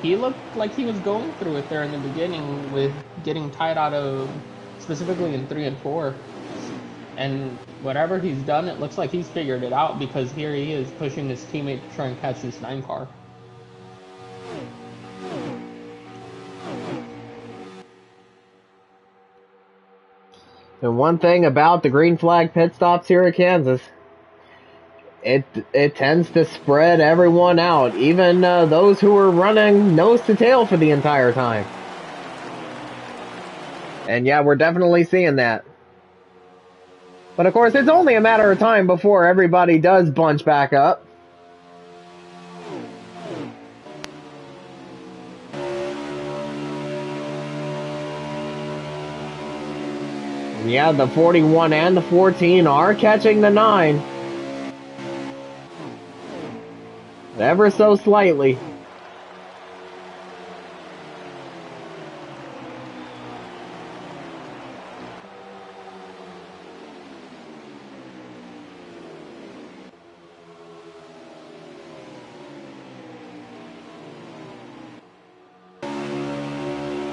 he looked like he was going through it there in the beginning with getting tied out of, specifically in 3 and 4. And whatever he's done, it looks like he's figured it out, because here he is pushing his teammate to try and catch this 9 car. And one thing about the green flag pit stops here at Kansas, it tends to spread everyone out, even those who are running nose to tail for the entire time. And yeah, we're definitely seeing that. But of course, it's only a matter of time before everybody does bunch back up. Yeah, the 41 and the 14 are catching the 9. Ever so slightly.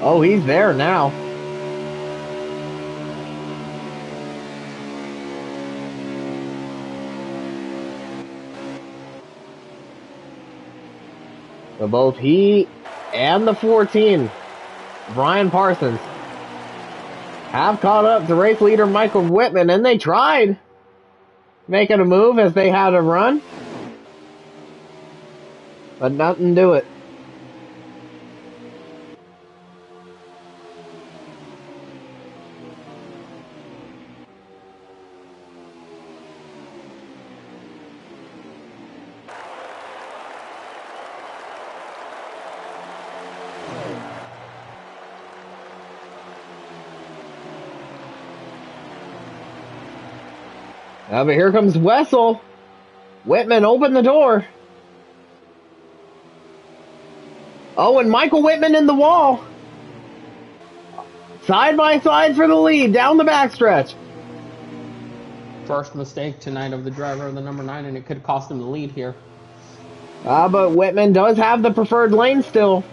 Oh, he's there now. So both he and the 14, Brian Parsons, have caught up to race leader Michael Whitman, and they tried making a move as they had a run, but nothing to it. But here comes Wessel. Whitman opened the door. Oh, and Michael Whitman in the wall. Side by side for the lead down the backstretch. First mistake tonight of the driver of the number 9, and it could cost him the lead here. But Whitman does have the preferred lane still.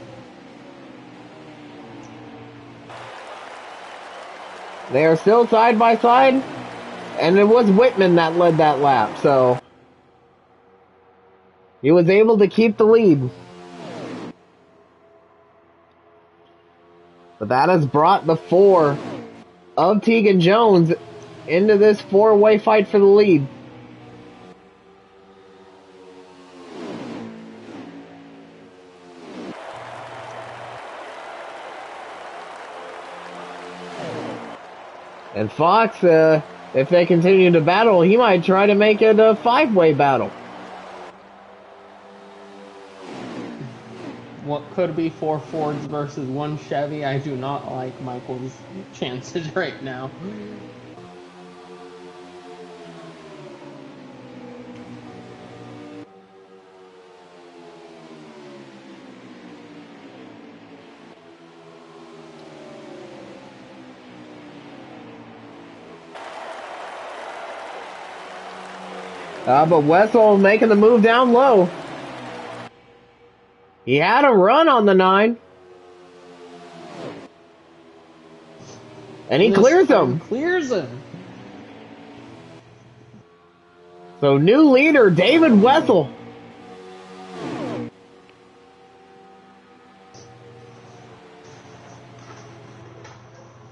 They are still side by side, and it was Whitman that led that lap, so he was able to keep the lead. But that has brought the 4 of Tegan Jones into this 4-way fight for the lead. And Fox, if they continue to battle, he might try to make it a 5-way battle. What could be 4 Fords versus 1 Chevy? I do not like Michael's chances right now. But Wessel making the move down low. He had a run on the 9. And he clears him. Clears him. So new leader, David Wessel.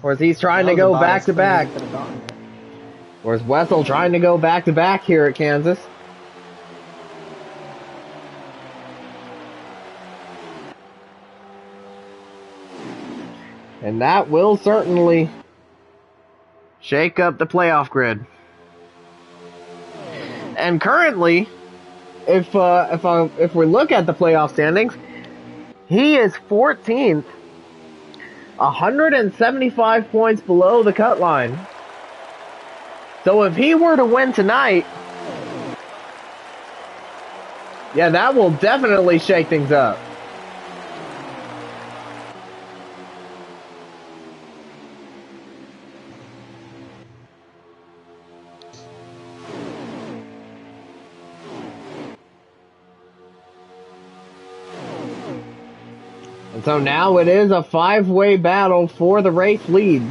Whereas he's trying to go back to back. Whereas Wessel trying to go back to back here at Kansas. And that will certainly shake up the playoff grid. And currently, if we look at the playoff standings, he is 14th, 175 points below the cut line. So if he were to win tonight, yeah, that will definitely shake things up. And so now it is a 5-way battle for the race lead.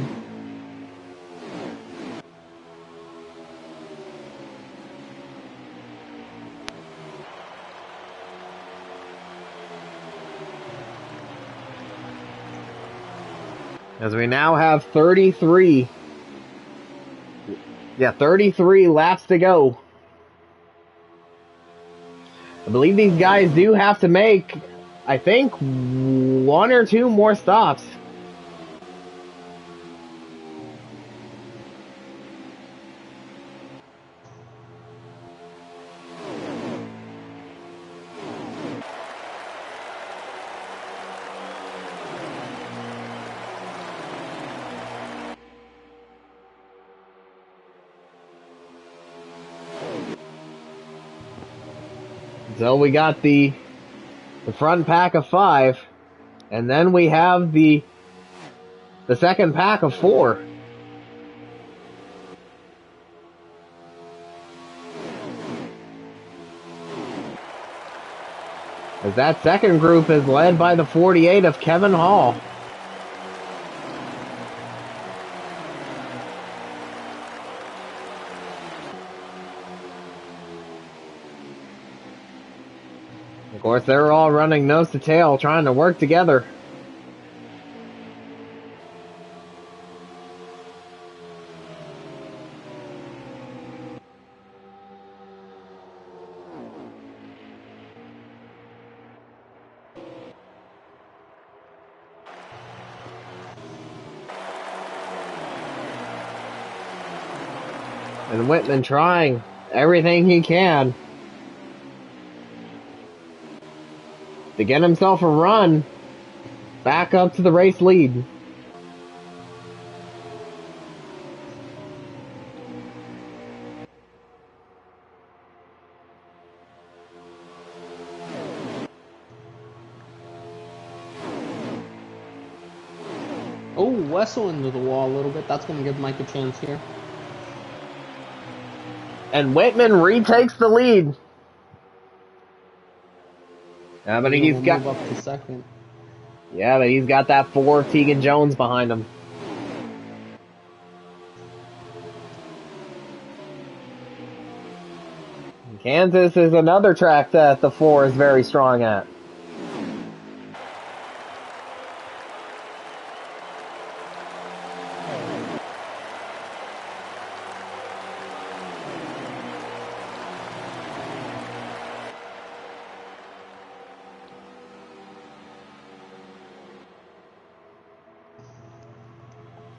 As we now have 33 laps to go. I believe these guys do have to make, I think, 1 or 2 more stops. So we got the front pack of 5, and then we have the second pack of 4. As that second group is led by the 48 of Kevin Hall. Of course, they're all running nose to tail, trying to work together. And Whitman trying everything he can to get himself a run back up to the race lead. Oh, Wessel into the wall a little bit. That's going to give Mike a chance here. And Whitman retakes the lead. Yeah, but He'll he's got. move up to second. Yeah, but he's got that 4 Tegan Jones behind him. Kansas is another track that the 4 is very strong at.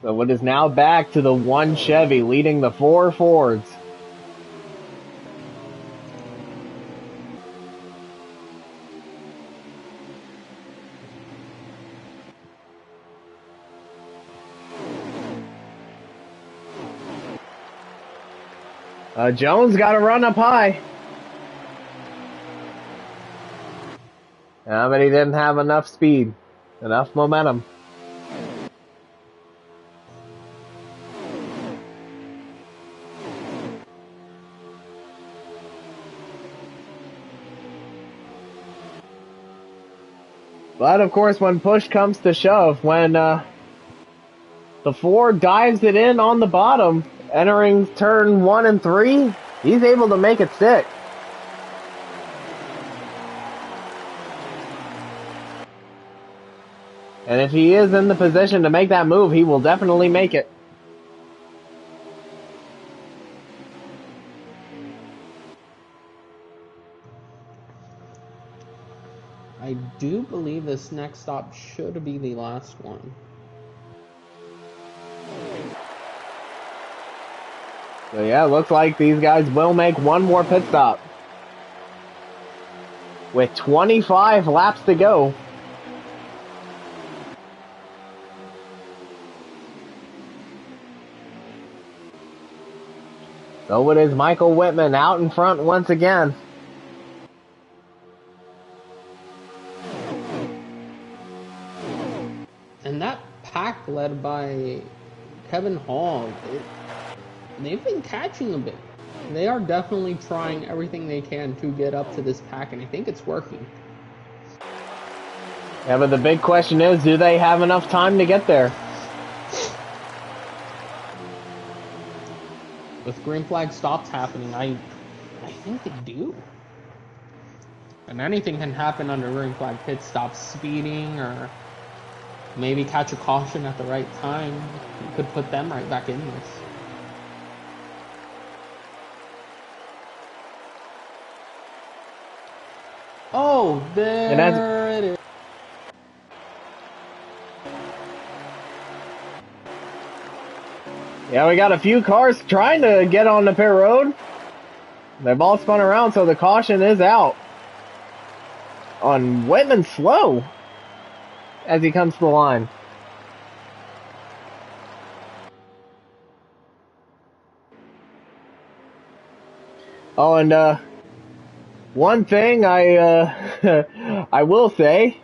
So it is now back to the 1 Chevy leading the 4 Fords. Jones got to run up high. But he didn't have enough speed, enough momentum. But of course, when push comes to shove, when the 4 dives it in on the bottom, entering turn 1 and 3, he's able to make it stick. And if he is in the position to make that move, he will definitely make it. I do believe this next stop should be the last one. So yeah, it looks like these guys will make one more pit stop. With 25 laps to go. So it is Michael Whitman out in front once again. And that pack led by Kevin Hall, they've been catching a bit. They are definitely trying everything they can to get up to this pack, and I think it's working. Yeah, but the big question is, do they have enough time to get there? With green flag stops happening, I think they do. And anything can happen under green flag pit stops. Speeding or maybe catch a caution at the right time. You could put them right back in this. Oh, there it is. Yeah, we got a few cars trying to get on the pit road. They've all spun around, so the caution is out. On Whitman slow as he comes to the line. Oh, and one thing I I will say,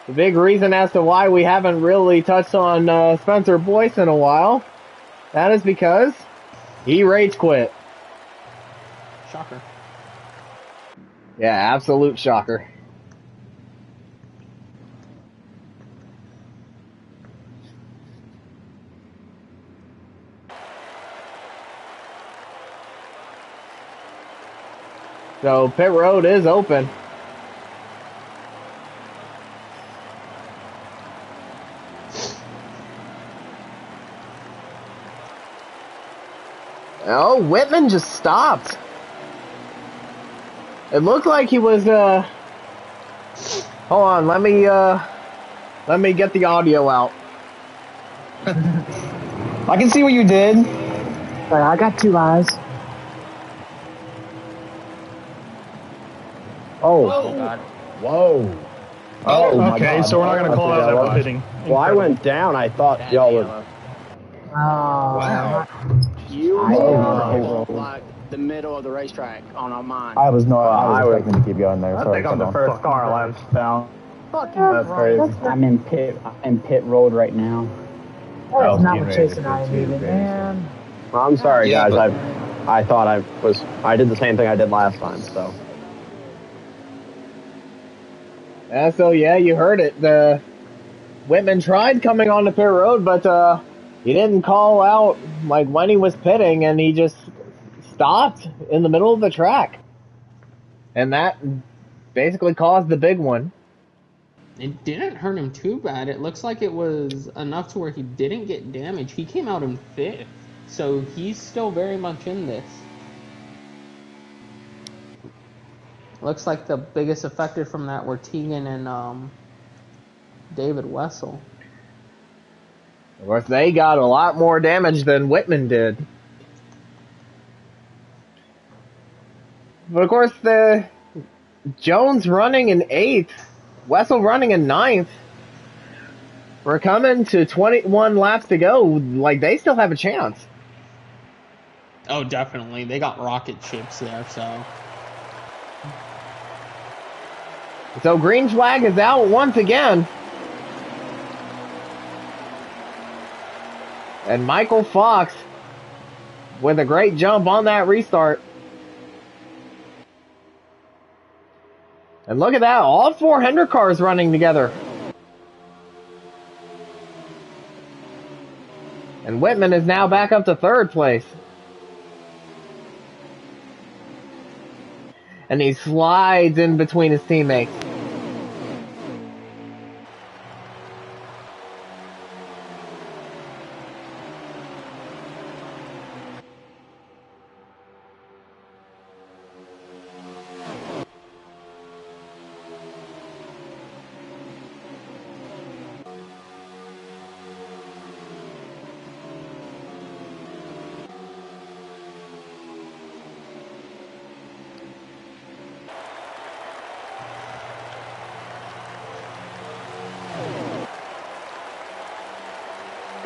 the big reason as to why we haven't really touched on Spencer Boyce in a while, that is because he rage quit. Shocker. Yeah, absolute shocker. So pit road is open. Oh, Whitman just stopped. It looked like he was hold on, let me get the audio out. I can see what you did. I got 2 eyes. Oh. Oh, God. Whoa. Oh, my Okay, God. so we're not going to call that about hitting. Well, I went down. I thought y'all were. Oh, Wow. You I were like the middle of the racetrack on mine. I was expecting to keep going there. I Sorry, think I'm the first car laps down. Fucking crazy. I'm in pit road right now. That's not what Chase and I needed, man. Well, I'm sorry, Yeah, guys. I thought I did the same thing I did last time. So So yeah, you heard it. The Whitman tried coming on the pit road, but he didn't call out like when he was pitting, and he just stopped in the middle of the track, and that basically caused the big one. It didn't hurt him too bad. It looks like it was enough to where he didn't get damaged. He came out in 5th, so he's still very much in this. Looks like the biggest affected from that were Tegan and David Wessel. Of course, they got a lot more damage than Whitman did. But of course, the Jones running in 8th, Wessel running in 9th. We're coming to 21 laps to go. Like, they still have a chance. Oh, definitely. They got rocket ships there, so. So green flag is out once again. And Michael Fox with a great jump on that restart. And look at that, all 4 Hendrick cars running together. And Whitman is now back up to 3rd place. And he slides in between his teammates.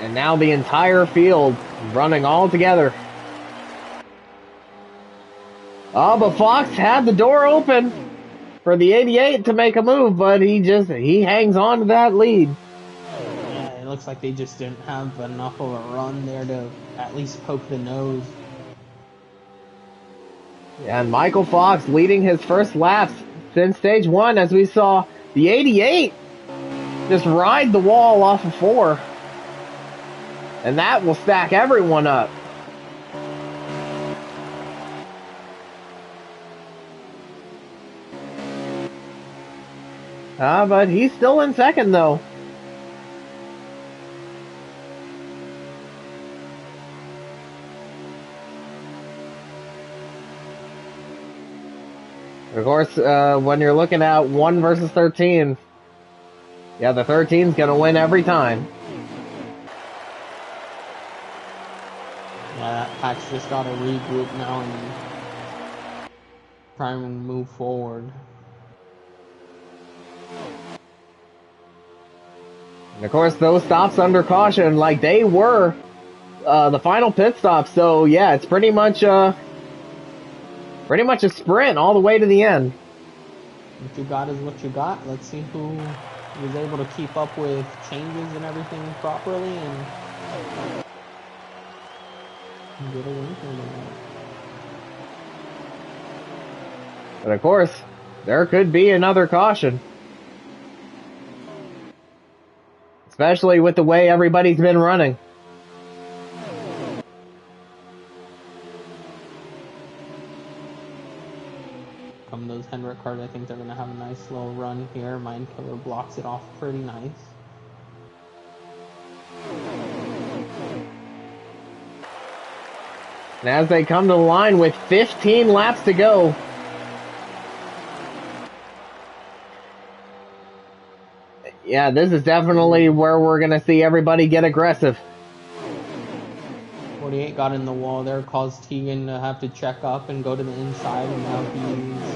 And now the entire field running all together. Oh, but Fox had the door open for the 88 to make a move, but he hangs on to that lead. Yeah, it looks like they just didn't have enough of a run there to at least poke the nose. And Michael Fox leading his first laps since stage 1, as we saw the 88 just ride the wall off of 4. And that will stack everyone up. But he's still in 2nd, though. Of course, when you're looking at 1 versus 13, yeah, the 13's going to win every time. Yeah, that pack's just got to regroup now and try and move forward. And of course, those stops under caution, like they were the final pit stop. So yeah, it's pretty much a sprint all the way to the end. What you got is what you got. Let's see who was able to keep up with changes and everything properly and get a win from it. But of course, there could be another caution. Especially with the way everybody's been running. Come those Hendrick cars, I think they're going to have a nice little run here. Mind Killer blocks it off pretty nice. And as they come to the line with 15 laps to go, yeah, this is definitely where we're going to see everybody get aggressive. 48 got in the wall there, caused Tegan to have to check up and go to the inside, and now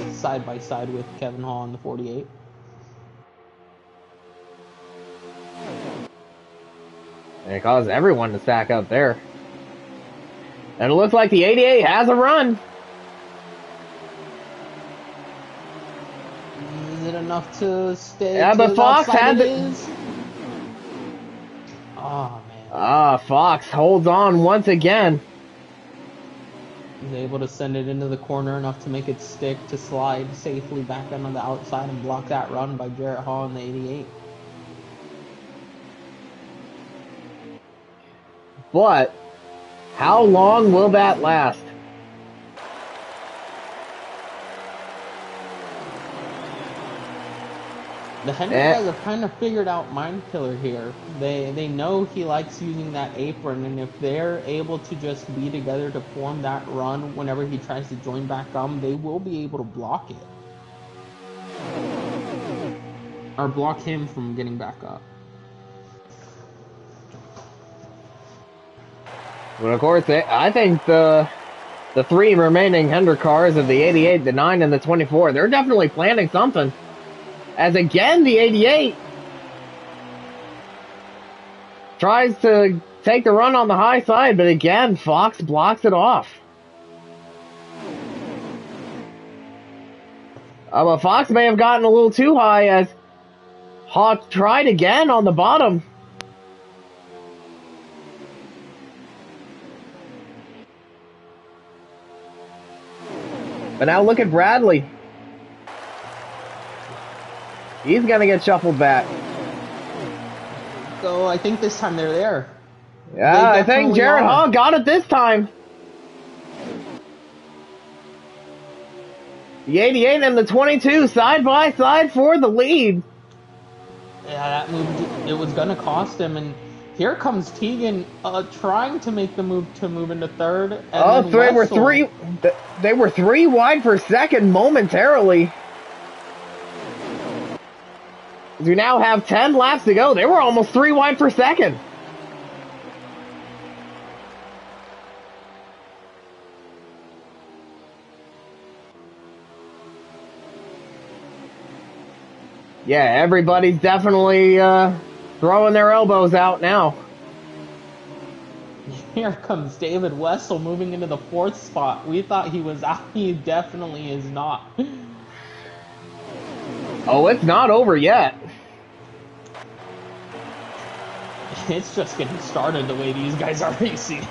he's side by side with Kevin Hall on the 48. And it caused everyone to stack up there. And it looks like the 88 has a run. Is it enough to stay? Yeah, but Fox had the... Oh, man. Fox holds on once again. He's able to send it into the corner enough to make it stick to slide safely back on the outside and block that run by Jarrett Hall in the 88. But how long will that last? The Hendrick guys have kind of figured out Mind Killer here. They know he likes using that apron, and if they're able to just be together to form that run whenever he tries to join back they will be able to block it. Or block him from getting back up. Well, of course, I think the 3 remaining Hendrick cars of the 88, the 9, and the 24, they're definitely planning something. As again, the 88 tries to take the run on the high side, but again, Fox blocks it off. But Fox may have gotten a little too high as Hawk tried again on the bottom. But now look at Bradley. He's going to get shuffled back. So I think this time they're there. Yeah, I think Jarrett Hall got it this time. The 88 and the 22 side by side for the lead. Yeah, that move, it was going to cost him. And here comes Tegan trying to make the move to move into third. And they were 3 wide for second momentarily. We now have 10 laps to go. They were almost 3 wide for second. Yeah, everybody's definitely throwing their elbows out now. Here comes David Wessel moving into the 4th spot. We thought he was out. He definitely is not. Oh, it's not over yet. It's just getting started the way these guys are racing.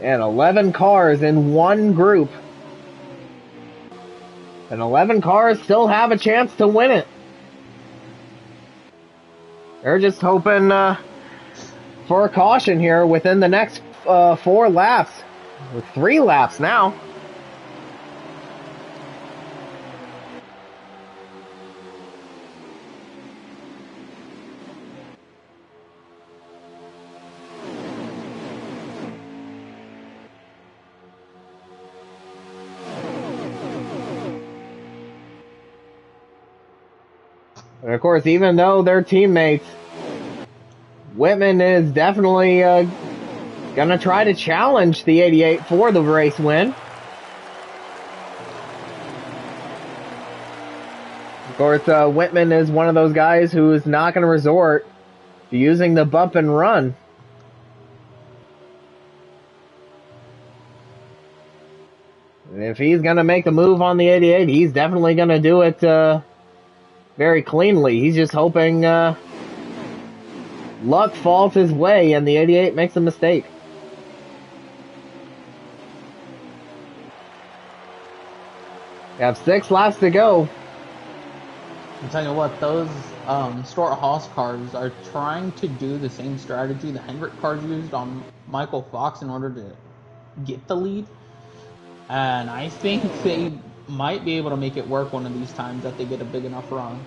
And 11 cars in one group. And 11 cars still have a chance to win it. They're just hoping for a caution here within the next 4 laps. With 3 laps now. And of course, even though they're teammates, Whitman is definitely going to try to challenge the 88 for the race win. Of course, Whitman is one of those guys who is not going to resort to using the bump and run. And if he's going to make the move on the 88, he's definitely going to do it very cleanly. He's just hoping luck falls his way and the 88 makes a mistake. We have 6 laps to go. I'm telling you what, those Stuart Haas cars are trying to do the same strategy the Hendrick cars used on Michael Fox in order to get the lead. And I think they might be able to make it work one of these times that they get a big enough run.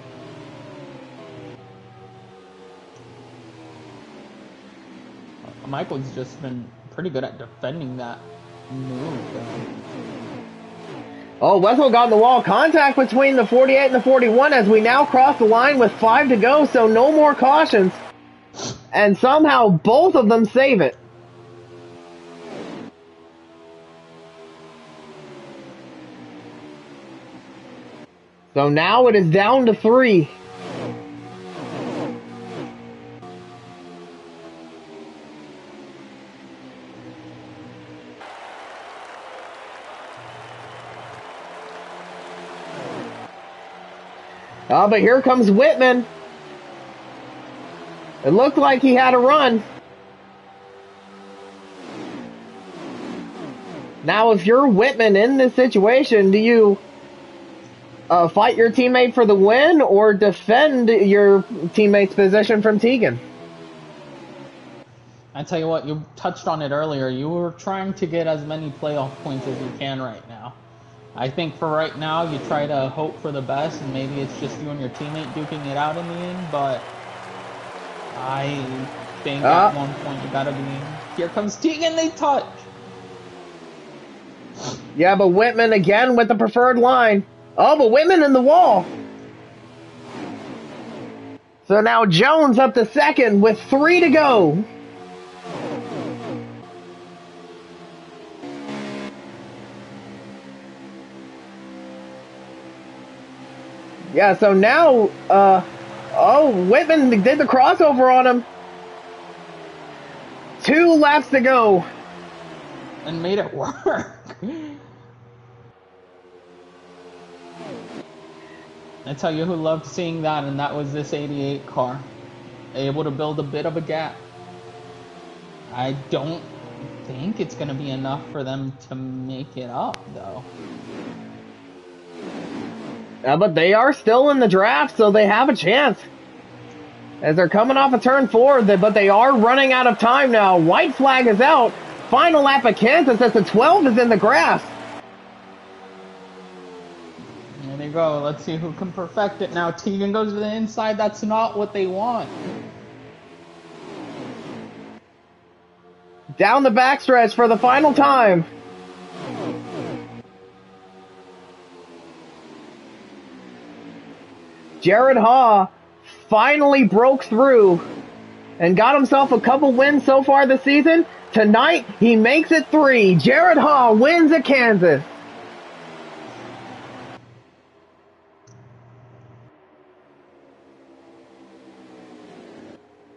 Michael's just been pretty good at defending that move. Oh, Wessel got in the wall. Contact between the 48 and the 41 as we now cross the line with 5 to go, so no more cautions. And somehow both of them save it. So now it is down to 3. Oh, but here comes Whitman. It looked like he had a run. Now, if you're Whitman in this situation, do you fight your teammate for the win or defend your teammate's position from Tegan? I tell you what, you touched on it earlier. You were trying to get as many playoff points as you can right now. I think for right now, you try to hope for the best, and maybe it's just you and your teammate duking it out in the end, but I think at one point you gotta be... Here comes Tegan, they touch! Yeah, but Whitman again with the preferred line. Oh, but Whitman in the wall. So now Jones up to second with 3 to go. Yeah, so now, Whitman did the crossover on him. 2 laps to go. And made it work. I tell you who loved seeing that, and that was this 88 car. Able to build a bit of a gap. I don't think it's going to be enough for them to make it up, though. But they are still in the draft, so they have a chance. As they're coming off of turn 4, but they are running out of time now. White flag is out. Final lap of Kansas as the 12 is in the grass. There they go. Let's see who can perfect it now. Tegan goes to the inside. That's not what they want. Down the backstretch for the final time. Jared Haw finally broke through and got himself a couple wins so far this season. Tonight, he makes it 3. Jared Haw wins at Kansas.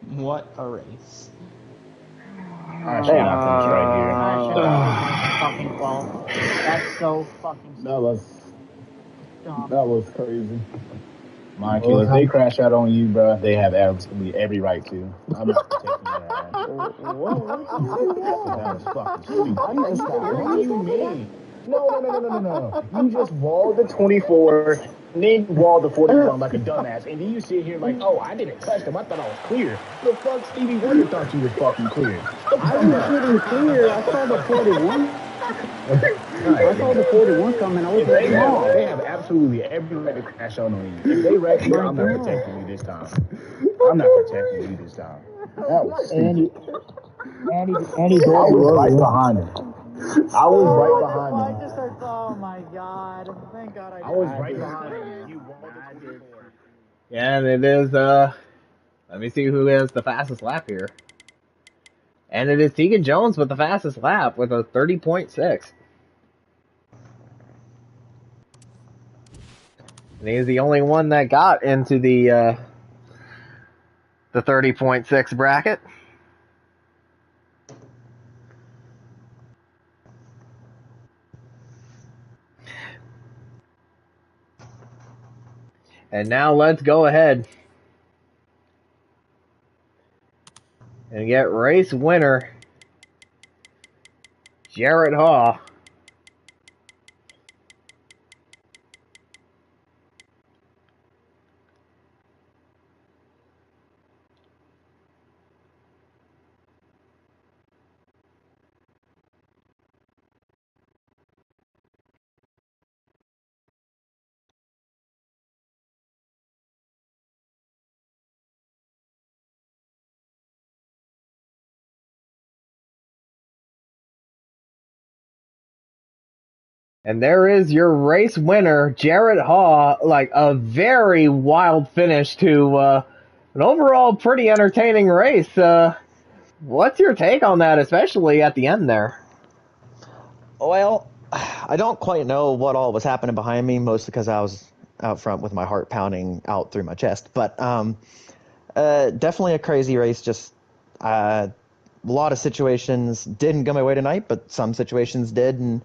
What a race. I should not finish right here. I should have fucking fault. That's so fucking dumb. That was crazy. Mind you, if they crash out on you, bro, they have absolutely every right to. I'm not protecting their ass. That was fucking stupid. I missed that. What do you mean? No. You just walled the 24, and then you walled the 41 like a dumbass, and then you sit here like, oh, I didn't touch them. I thought I was clear. The fuck Stevie Wonder thought you was fucking clear? I was pretty clear. I saw the 41. I saw the 41 coming. I was like, no. They have absolutely every right to crash out on you. If they wreck you, I'm not protecting you this time. I'm not protecting you this time. That was stupid. Andy I was right behind him. I was right behind him. I just heard, oh my god. Thank god I was right behind him. You won. Yeah, and it is, let me see who has the fastest lap here. And it is Tegan Jones with the fastest lap with a 30.6. And he's the only one that got into the 30.6 bracket. And now let's go ahead and get race winner Jared Haw. And there is your race winner, Jared Haw. Like a very wild finish to an overall pretty entertaining race. What's your take on that, especially at the end there? Well, I don't quite know what all was happening behind me, mostly because I was out front with my heart pounding out through my chest. But definitely a crazy race. Just a lot of situations didn't go my way tonight, but some situations did. And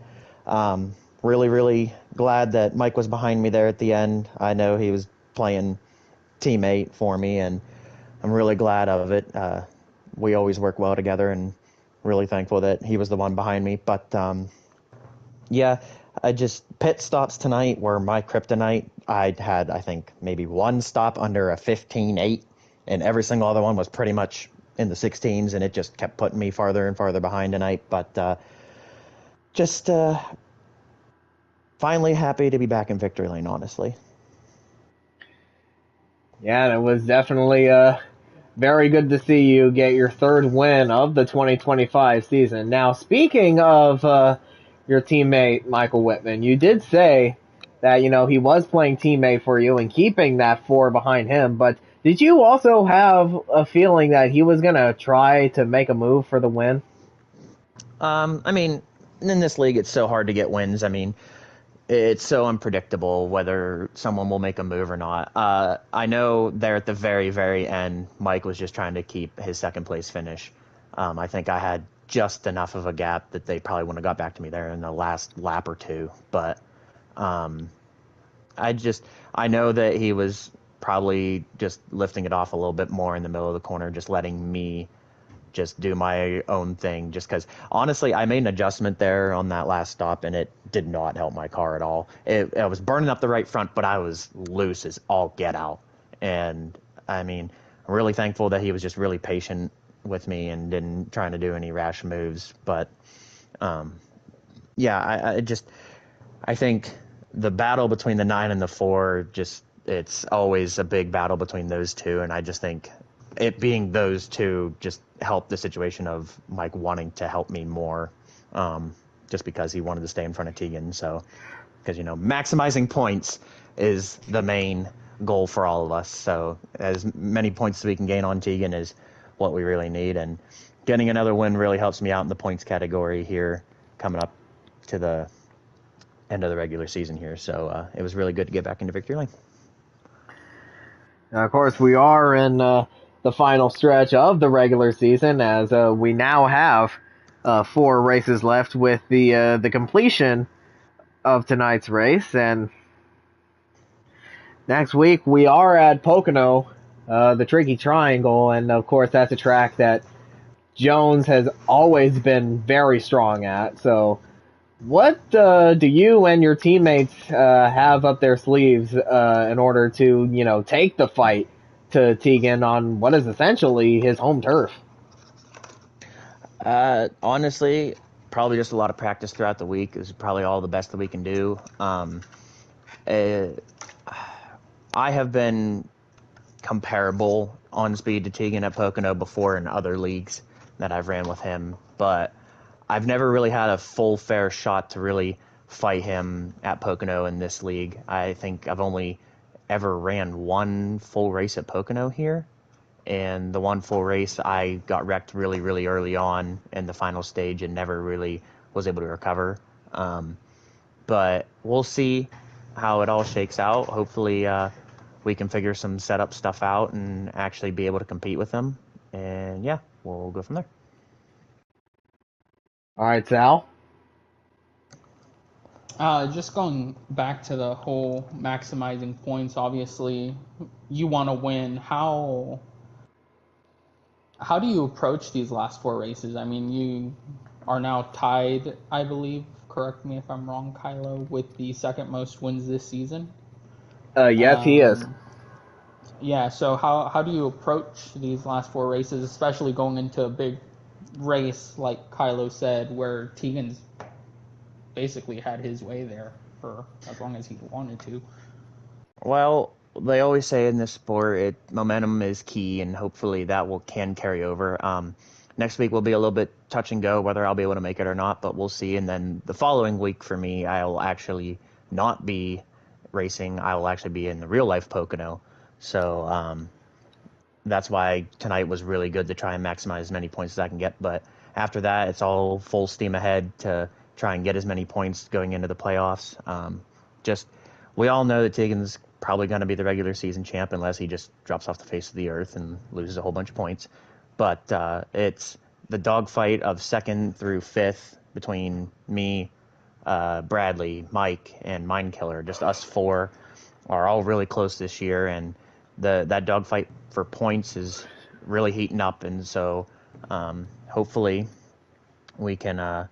really, really glad that Mike was behind me there at the end. I know he was playing teammate for me, and I'm really glad of it. We always work well together, and really thankful that he was the one behind me. But yeah, pit stops tonight were my kryptonite. I had, I think, maybe one stop under a 15.8, and every single other one was pretty much in the 16s, and it just kept putting me farther and farther behind tonight. But just finally happy to be back in victory lane, honestly. Yeah, and it was definitely very good to see you get your third win of the 2025 season. Now, speaking of your teammate, Michael Whitman, you did say that, he was playing teammate for you and keeping that 4 behind him, but did you also have a feeling that he was going to try to make a move for the win? I mean, in this league, it's so hard to get wins. I mean, it's so unpredictable whether someone will make a move or not. I know there at the very, very end, Mike was just trying to keep his second place finish. I think I had just enough of a gap that they probably wouldn't have got back to me there in the last lap or two. But I know that he was probably just lifting it off a little bit more in the middle of the corner, just letting me just do my own thing, just because honestly I made an adjustment there on that last stop and it did not help my car at all. I was burning up the right front, but I was loose as all get out. And I mean, I'm really thankful that he was just really patient with me and didn't trying to do any rash moves. But yeah, I think the battle between the 9 and the 4, it's always a big battle between those two, and I just think it being those two just helped the situation of Mike wanting to help me more, just because he wanted to stay in front of Tegan. So, because maximizing points is the main goal for all of us. So as many points as we can gain on Tegan is what we really need, and getting another win really helps me out in the points category here coming up to the end of the regular season here. So it was really good to get back into victory lane. Now, of course, we are in the final stretch of the regular season, as we now have 4 races left with the completion of tonight's race. And next week we are at Pocono, the Tricky Triangle, and of course that's a track that Jones has always been very strong at. So what do you and your teammates have up their sleeves in order to, take the fight to Tegan on what is essentially his home turf? Honestly, probably just a lot of practice throughout the week is probably all the best that we can do. I have been comparable on speed to Tegan at Pocono before in other leagues that I've ran with him, but I've never really had a full fair shot to really fight him at Pocono in this league. I think I've only ever ran one full race at Pocono here, and the one full race I got wrecked really, really early on in the final stage and never really was able to recover. But we'll see how it all shakes out. Hopefully we can figure some setup stuff out and actually be able to compete with them. And yeah, we'll go from there. All right, Sal. Just going back to the whole maximizing points. Obviously, you want to win. How do you approach these last 4 races? I mean, you are now tied, I believe. Correct me if I'm wrong, Kylo, with the second most wins this season. Yes, he is. Yeah. So how do you approach these last 4 races, especially going into a big race like Kylo said, where Tegan's basically had his way there for as long as he wanted to? Well, they always say in this sport, momentum is key, and hopefully that can carry over. Next week will be a little bit touch and go whether I'll be able to make it or not, but we'll see. And then the following week for me, I'll actually not be racing. I will actually be in the real life Pocono. So that's why tonight was really good to try and maximize as many points as I can get. But after that, it's all full steam ahead to try and get as many points going into the playoffs. We all know that Tegan's probably going to be the regular season champ unless he just drops off the face of the earth and loses a whole bunch of points. But it's the dogfight of 2nd through 5th between me, Bradley, Mike, and Mindkiller, just us 4. are all really close this year, and that dogfight for points is really heating up, and so hopefully we can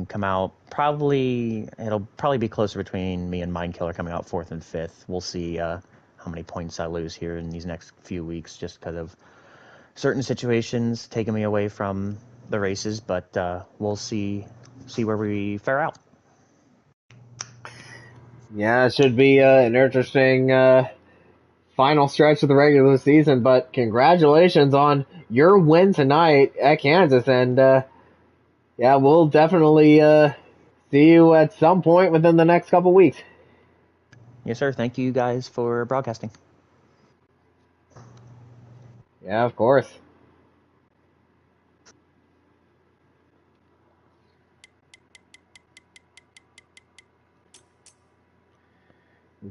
come out. It'll probably be closer between me and Mindkiller coming out 4th and 5th. We'll see how many points I lose here in these next few weeks, just because of certain situations taking me away from the races. But we'll see where we fare out. Yeah, it should be an interesting final stretch of the regular season. But congratulations on your win tonight at Kansas, and yeah, we'll definitely see you at some point within the next couple weeks. Yes, sir. Thank you guys for broadcasting. Yeah, of course.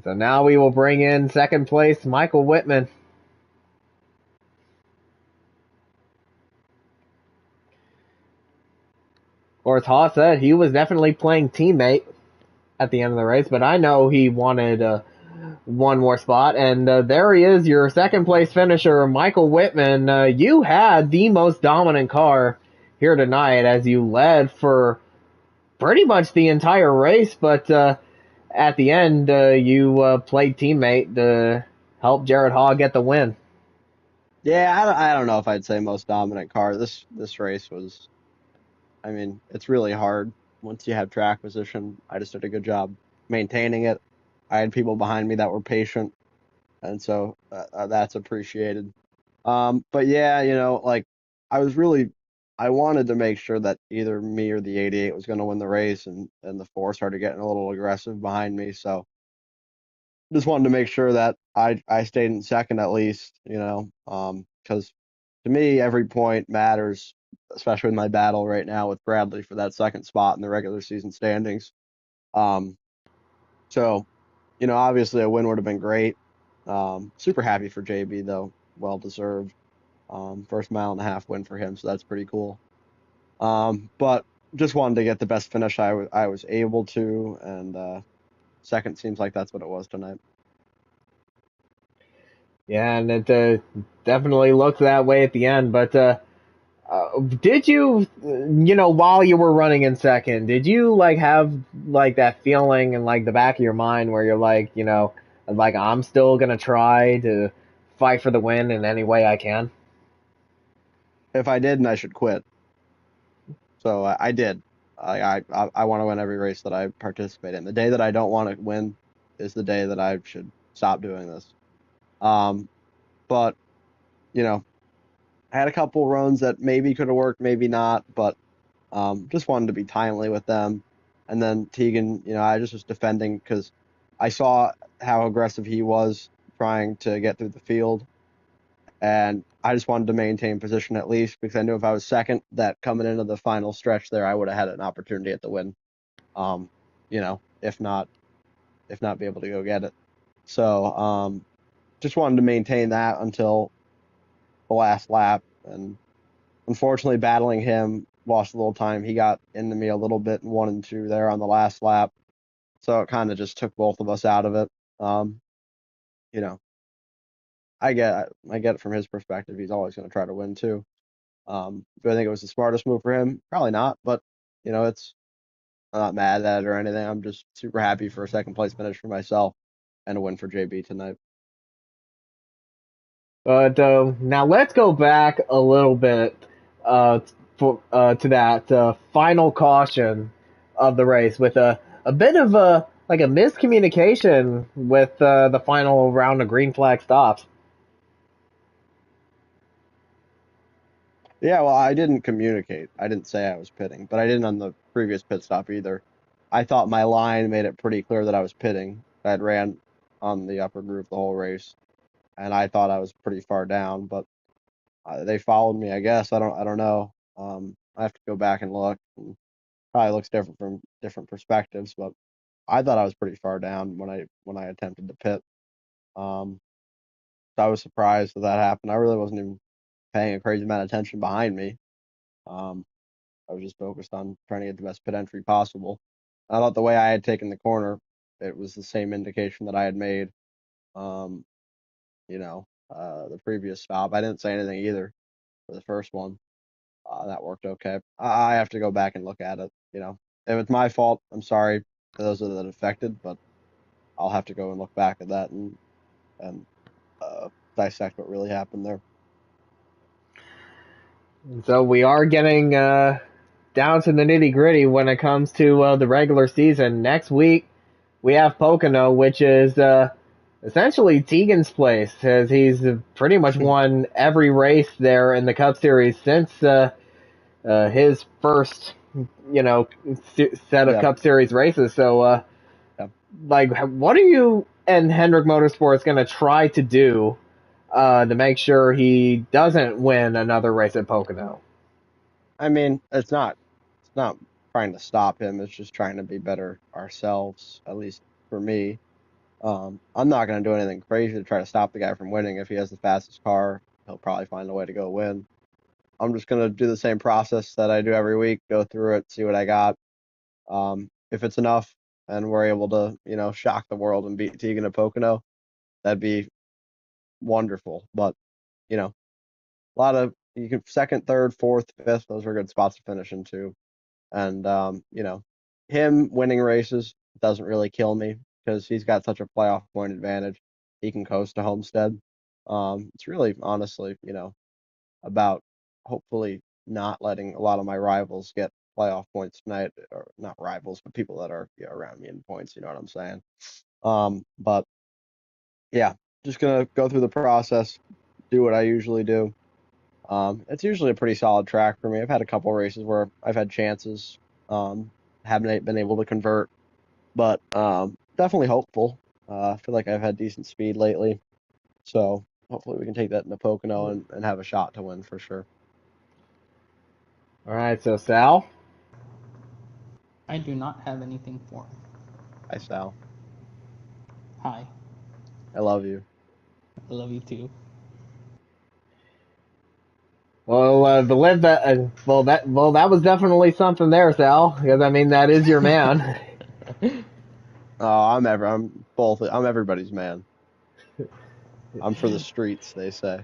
So now we will bring in second place Michael Whitman. Of course, Haas said he was definitely playing teammate at the end of the race, but I know he wanted one more spot, and there he is, your second place finisher, Michael Whitman. You had the most dominant car here tonight as you led for pretty much the entire race, but at the end you played teammate to help Jared Haw get the win. Yeah, I don't know if I'd say most dominant car. This race was, I mean, it's really hard once you have track position. I just did a good job maintaining it. I had people behind me that were patient, and so that's appreciated. But yeah, like I wanted to make sure that either me or the 88 was going to win the race, and the 4 started getting a little aggressive behind me. So just wanted to make sure that I stayed in second at least, because to me every point matters, especially in my battle right now with Bradley for that second spot in the regular season standings. Um, so obviously a win would have been great. Super happy for JB though, well deserved. First mile and a half win for him, so that's pretty cool. But just wanted to get the best finish I was able to, and second seems like that's what it was tonight. Yeah, and it definitely looked that way at the end, but did you, while you were running in second, did you like have like that feeling in like the back of your mind where you're like, like I'm still gonna try to fight for the win in any way I can? If I didn't, I should quit. So I did. I want to win every race that I participate in. The day that I don't want to win is the day that I should stop doing this. But I had a couple runs that maybe could have worked, maybe not, but just wanted to be timely with them. And then Tegan, I just was defending because I saw how aggressive he was trying to get through the field, and I just wanted to maintain position at least because I knew if I was second, that coming into the final stretch there, I would have had an opportunity at the win. Um, if not be able to go get it. So just wanted to maintain that until the last lap, and unfortunately, battling him lost a little time. He got into me a little bit in 1 and 2 there on the last lap, so it kind of just took both of us out of it. You know, I get it from his perspective. He's always going to try to win too. Do I think it was the smartest move for him? Probably not, but it's I'm not mad at it or anything. I'm just super happy for a second place finish for myself and a win for JB tonight. But now let's go back a little bit to that final caution of the race with a bit of a like a miscommunication with the final round of green flag stops. Yeah, well, I didn't communicate. I didn't say I was pitting, but I didn't on the previous pit stop either. I thought my line made it pretty clear that I was pitting. I had ran on the upper groove the whole race, and I thought I was pretty far down, but they followed me. I guess I don't know. I have to go back and look. And probably looks different from different perspectives, but I thought I was pretty far down when I attempted to pit. Um, so I was surprised that happened. I really wasn't even paying a crazy amount of attention behind me. Um, I was just focused on trying to get the best pit entry possible. I thought the way I had taken the corner, it was the same indication that I had made, the previous stop. I didn't say anything either for the first one. That worked okay. I have to go back and look at it. If it's my fault, I'm sorry to those that are affected, but I'll have to go and look back at that and dissect what really happened there. So we are getting down to the nitty gritty when it comes to the regular season. Next week we have Pocono, which is essentially Tegan's place, as he's pretty much won every race there in the Cup Series since his first, set of Cup Series races. So, what are you and Hendrick Motorsports going to try to do to make sure he doesn't win another race at Pocono? I mean, it's not trying to stop him. It's just trying to be better ourselves, at least for me. I'm not going to do anything crazy to try to stop the guy from winning. If he has the fastest car, he'll probably find a way to go win. I'm just going to do the same process that I do every week, go through it, see what I got. If it's enough and we're able to, shock the world and beat Tegan at Pocono, that'd be wonderful. But, a lot of, you can second, third, fourth, fifth, those are good spots to finish into. And, him winning races doesn't really kill me because he's got such a playoff point advantage. He can coast to Homestead. It's really, honestly, about hopefully not letting a lot of my rivals get playoff points tonight, or not rivals, but people that are around me in points. You know what I'm saying? But yeah, just gonna go through the process, do what I usually do. It's usually a pretty solid track for me. I've had a couple races where I've had chances, haven't been able to convert, but definitely hopeful. I feel like I've had decent speed lately, so hopefully we can take that into Pocono and have a shot to win for sure. All right, so Sal? I do not have anything for him. Hi, Sal. Hi. I love you. I love you too. Well, that was definitely something there, Sal. Because that is your man. Oh, I'm everybody's man. I'm for the streets, they say.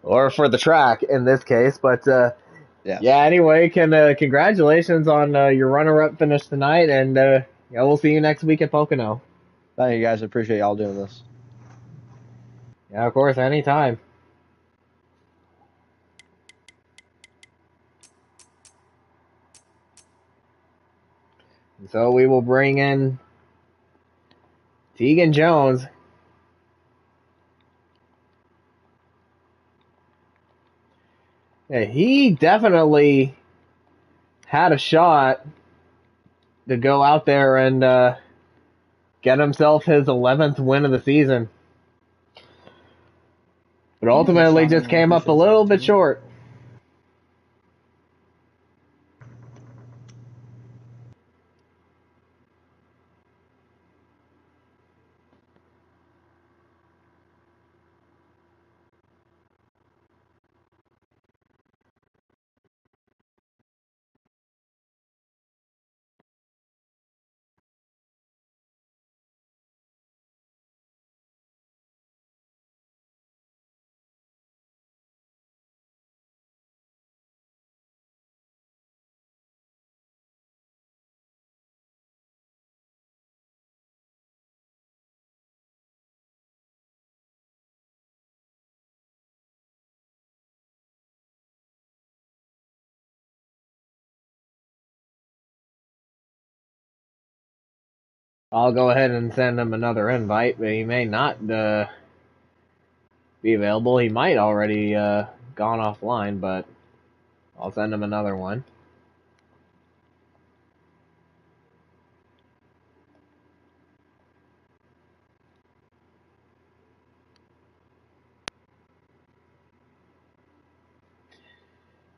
Or for the track in this case, but yes. Yeah. Anyway, congratulations on your runner-up finish tonight, and we'll see you next week at Pocono. Thank you guys. I appreciate y'all doing this. Yeah, of course, anytime. So we will bring in Tegan Jones. Yeah, he definitely had a shot to go out there and get himself his 11th win of the season. But ultimately just came up a little bit short. I'll go ahead and send him another invite, but he may not be available. He might already gone offline, but I'll send him another one.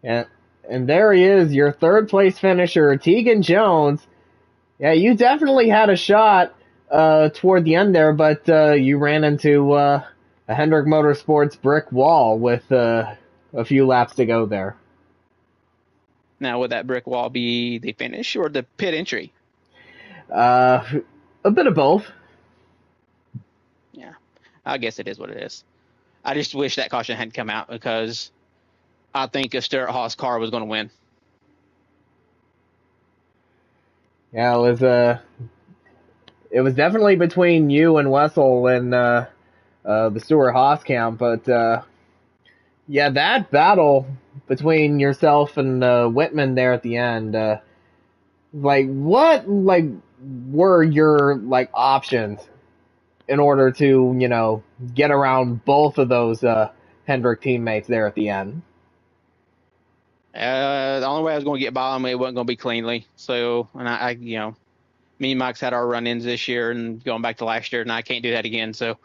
And there he is, your third place finisher, Tegan Jones. Yeah, you definitely had a shot toward the end there, but you ran into a Hendrick Motorsports brick wall with a few laps to go there. Now, would that brick wall be the finish or the pit entry? A bit of both. Yeah, I guess it is what it is. I just wish that caution hadn't come out because I think a Stuart Haas car was going to win. Yeah, it was definitely between you and Wessel and the Stuart Haas camp, but yeah, that battle between yourself and Whitman there at the end, what were your options in order to get around both of those Hendrick teammates there at the end? The only way I was going to get by them, it wasn't going to be cleanly. So, and I me and Mike's had our run-ins this year and going back to last year, and I can't do that again. So,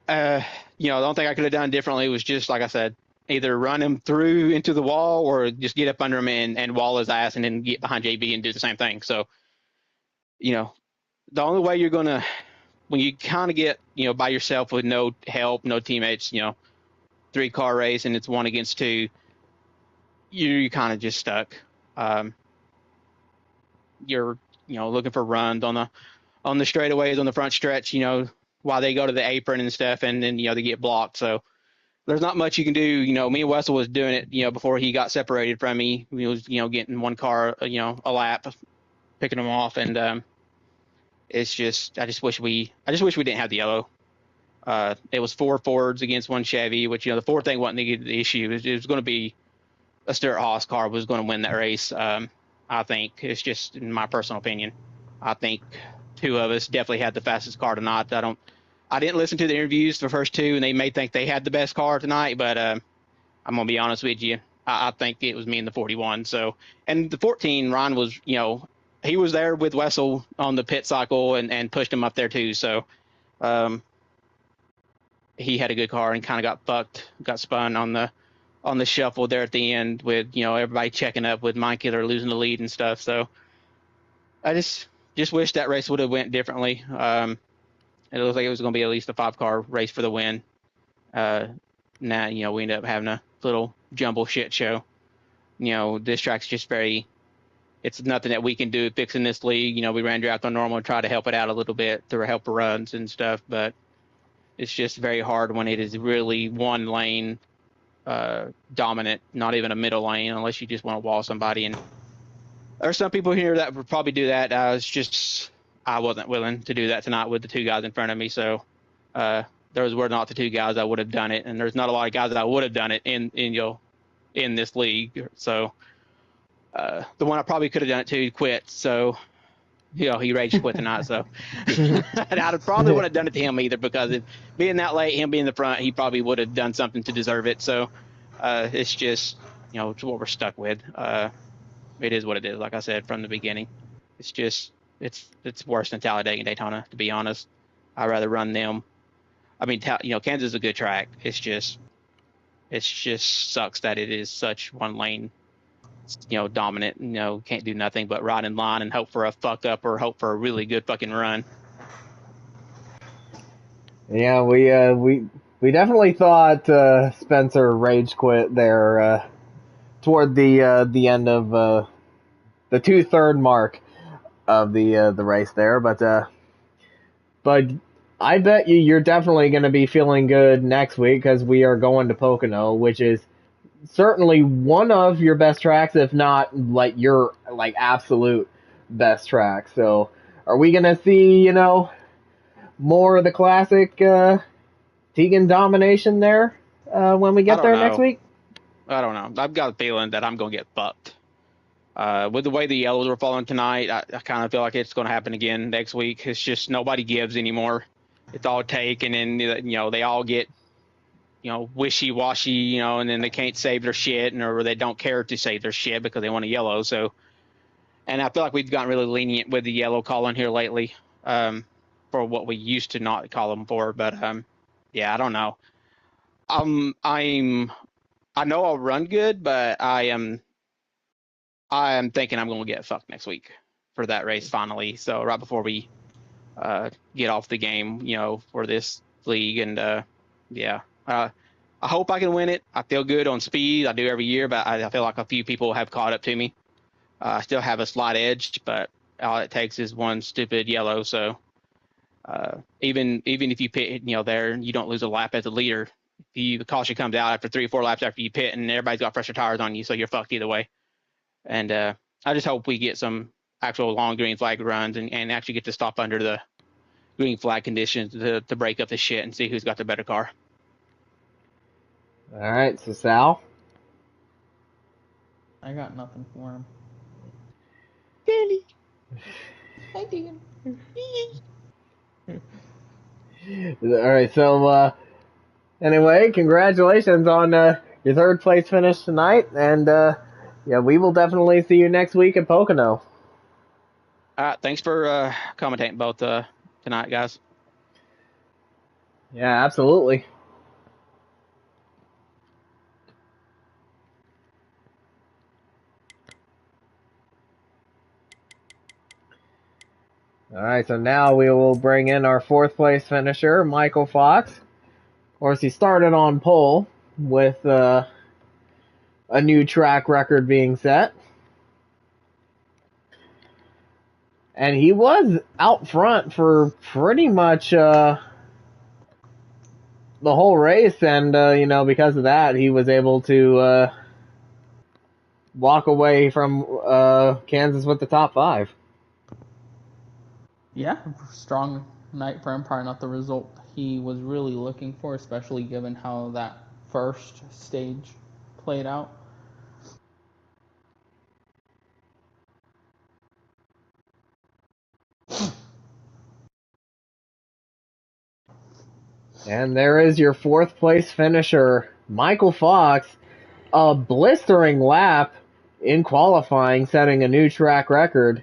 the only thing I could have done differently was just, like I said, either run him through into the wall or just get up under him and wall his ass and then get behind JB and do the same thing. So, the only way you're going to, when you kind of get, by yourself with no help, no teammates, 3-car race and it's 1 against 2, you're kind of just stuck. You're, looking for runs on the straightaways on the front stretch, while they go to the apron and stuff, and then, they get blocked. So there's not much you can do. Me and Wessel was doing it, before he got separated from me. He was, getting 1 car, a lap, picking them off. And it's just, I just wish we didn't have the yellow. It was 4 Fords against 1 Chevy, which, the Ford thing wasn't the issue. It was going to be a Stuart Haas car was going to win that race. I think it's just in my personal opinion. I think 2 of us definitely had the fastest car tonight. I didn't listen to the interviews for the first 2, and they may think they had the best car tonight, but I'm gonna be honest with you. I think it was me in the 41. So, and the 14, Ron was, he was there with Wessel on the pit cycle and pushed him up there too. So, he had a good car and kind of got spun on the shuffle there at the end with, everybody checking up with Mike Killer losing the lead and stuff. So I just wish that race would have went differently. It looks like it was going to be at least a 5-car race for the win. Now, we ended up having a little jumble shit show. This track's just it's nothing that we can do fixing this league. We ran draft on normal and tried to help it out a little bit through help runs and stuff, but it's just very hard when it is really 1 lane dominant, not even a middle lane, unless you just want to wall somebody. And there's some people here that would probably do that. I wasn't willing to do that tonight with the 2 guys in front of me. So those were not the 2 guys I would have done it, and there's not a lot of guys that I would have done it in this league. So the one I probably could have done it to quit. So he rage quit tonight. So I probably wouldn't have done it to him either, because being that late, him being in the front, he probably would have done something to deserve it. So it's just it's what we're stuck with. It is what it is. Like I said from the beginning, it's just it's worse than Talladega and Daytona, to be honest. I'd rather run them. I mean, Kansas is a good track. It's just sucks that it is such 1 lane, dominant. Can't do nothing but ride in line and hope for a fuck up or hope for a really good fucking run. Yeah, we definitely thought Spencer rage quit there toward the end of the 2/3 mark of the race there, but I bet you're definitely going to be feeling good next week, because we are going to Pocono, which is certainly one of your best tracks, if not your absolute best track. So are we going to see more of the classic Tegan domination there when we get there next week? I don't know. I've got a feeling that I'm going to get fucked. With the way the yellows were falling tonight, I kind of feel like it's going to happen again next week. It's just nobody gives anymore. It's all take, and then they all get wishy-washy, and then they can't save their shit, or they don't care to save their shit because they want a yellow. So, and I feel like we've gotten really lenient with the yellow calling here lately, for what we used to not call them for. But yeah, I don't know. I know I'll run good, but I am thinking I'm going to get fucked next week for that race finally. So right before we get off the game, for this league. And yeah, I hope I can win it. I feel good on speed. I do every year, but I feel like a few people have caught up to me. I still have a slight edge, but all it takes is one stupid yellow. So even if you pit, there, you don't lose a lap as a leader. The caution comes out after 3 or 4 laps after you pit, and everybody's got fresher tires on you, so you're fucked either way. And I just hope we get some actual long green flag runs and actually get to stop under the green flag conditions to break up the shit and see who's got the better car. All right, so Sal? I got nothing for him. Danny. Hi, Dan. All right, so anyway, congratulations on your third place finish tonight, and yeah, we will definitely see you next week at Pocono. Thanks for commentating both tonight, guys. Yeah, absolutely. All right, so now we will bring in our fourth place finisher, Michael Fox. Of course, he started on pole with a new track record being set. And he was out front for pretty much the whole race, and because of that, he was able to walk away from Kansas with the top 5. Yeah, strong night for him. Probably not the result he was really looking for, especially given how that first stage played out. And there is your fourth place finisher, Michael Fox. A blistering lap in qualifying, setting a new track record.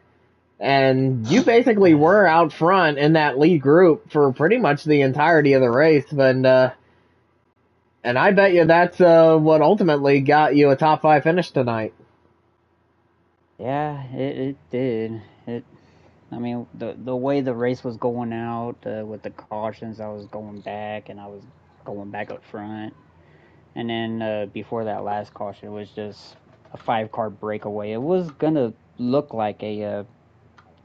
And you basically were out front in that lead group for pretty much the entirety of the race. And I bet you that's what ultimately got you a top 5 finish tonight. Yeah, it did. I mean, the way the race was going out with the cautions, I was going back and I was going back up front. And then before that last caution, it was just a 5-car breakaway. It was gonna look like a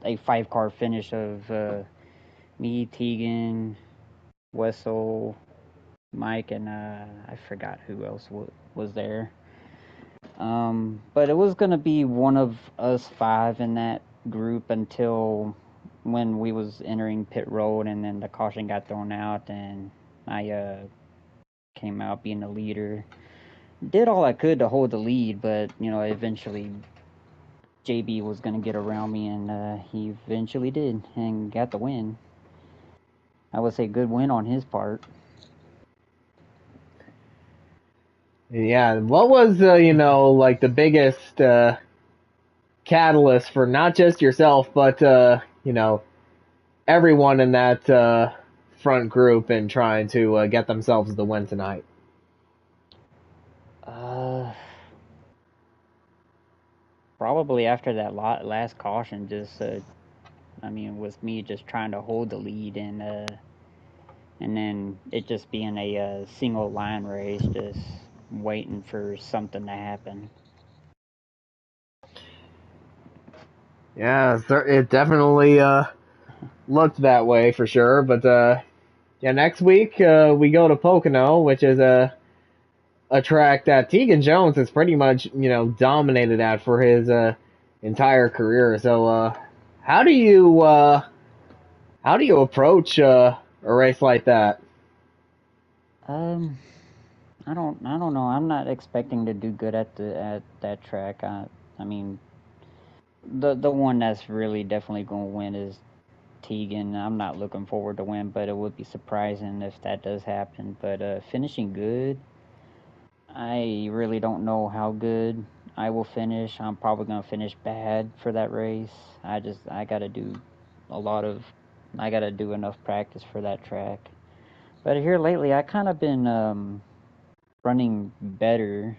5-car finish of me, Tegan, Wessel, Mike, and I forgot who else was there. But it was gonna be one of us 5 in that group until when we was entering pit road, and then the caution got thrown out, and I came out being the leader. Did all I could to hold the lead, but eventually JB was gonna get around me, and he eventually did and got the win. I would say good win on his part. Yeah, what was like the biggest catalyst for not just yourself, but everyone in that front group in trying to get themselves the win tonight? Probably after that last caution, just with me just trying to hold the lead, and then it just being a single line race, just waiting for something to happen. Yeah, it definitely looked that way for sure. But yeah, next week we go to Pocono, which is a track that Tegan Jones has pretty much dominated at for his entire career. So how do you approach a race like that? I don't know. I'm not expecting to do good at that track. I mean, the one that's really definitely going to win is Tegan. I'm not looking forward to win, but it would be surprising if that does happen. But finishing good, I really don't know how good I will finish. I'm probably going to finish bad for that race. I got to do I got to do enough practice for that track. But here lately, I kind of been running better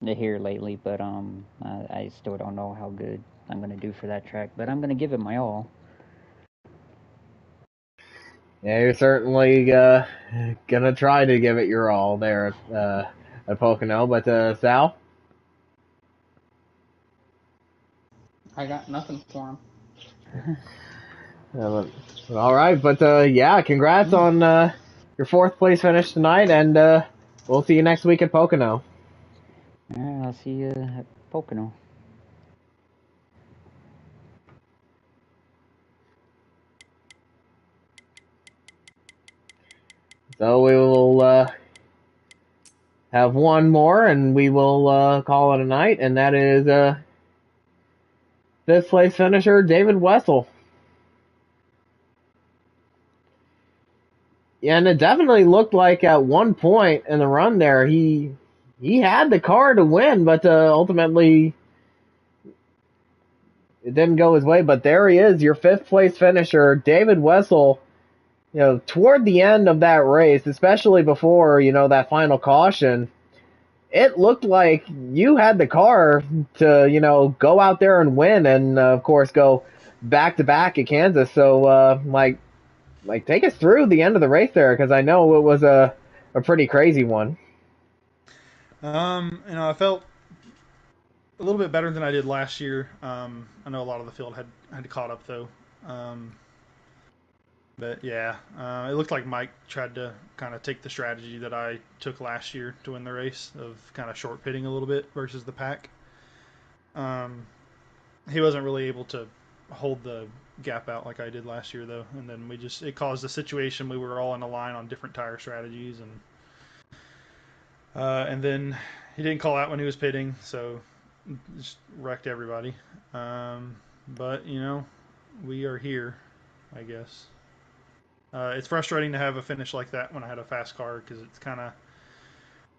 here lately, but I still don't know how good I'm going to do for that track, but I'm going to give it my all. Yeah, you're certainly gonna try to give it your all there at Pocono. But Sal? I got nothing for him. All right, but yeah, congrats on your 4th place finish tonight, and we'll see you next week at Pocono. Yeah, I'll see you at Pocono. So we will have one more, and we will call it a night, and that is 5th place finisher David Wessel. Yeah, and it definitely looked like at one point in the run there he had the car to win, but ultimately it didn't go his way. But there he is, your 5th place finisher, David Wessel. You know, toward the end of that race, especially before, that final caution, it looked like you had the car to, go out there and win and, of course, go back-to-back at Kansas. So, take us through the end of the race there, because I know it was a pretty crazy one. I felt a little bit better than I did last year. I know a lot of the field had caught up, though. But yeah, it looked like Mike tried to kind of take the strategy that I took last year to win the race of kind of short pitting a little bit versus the pack. He wasn't really able to hold the gap out like I did last year, though, and then it caused a situation we were all in a line on different tire strategies, and then he didn't call out when he was pitting, so just wrecked everybody. But we are here, I guess. It's frustrating to have a finish like that when I had a fast car, because it's kind of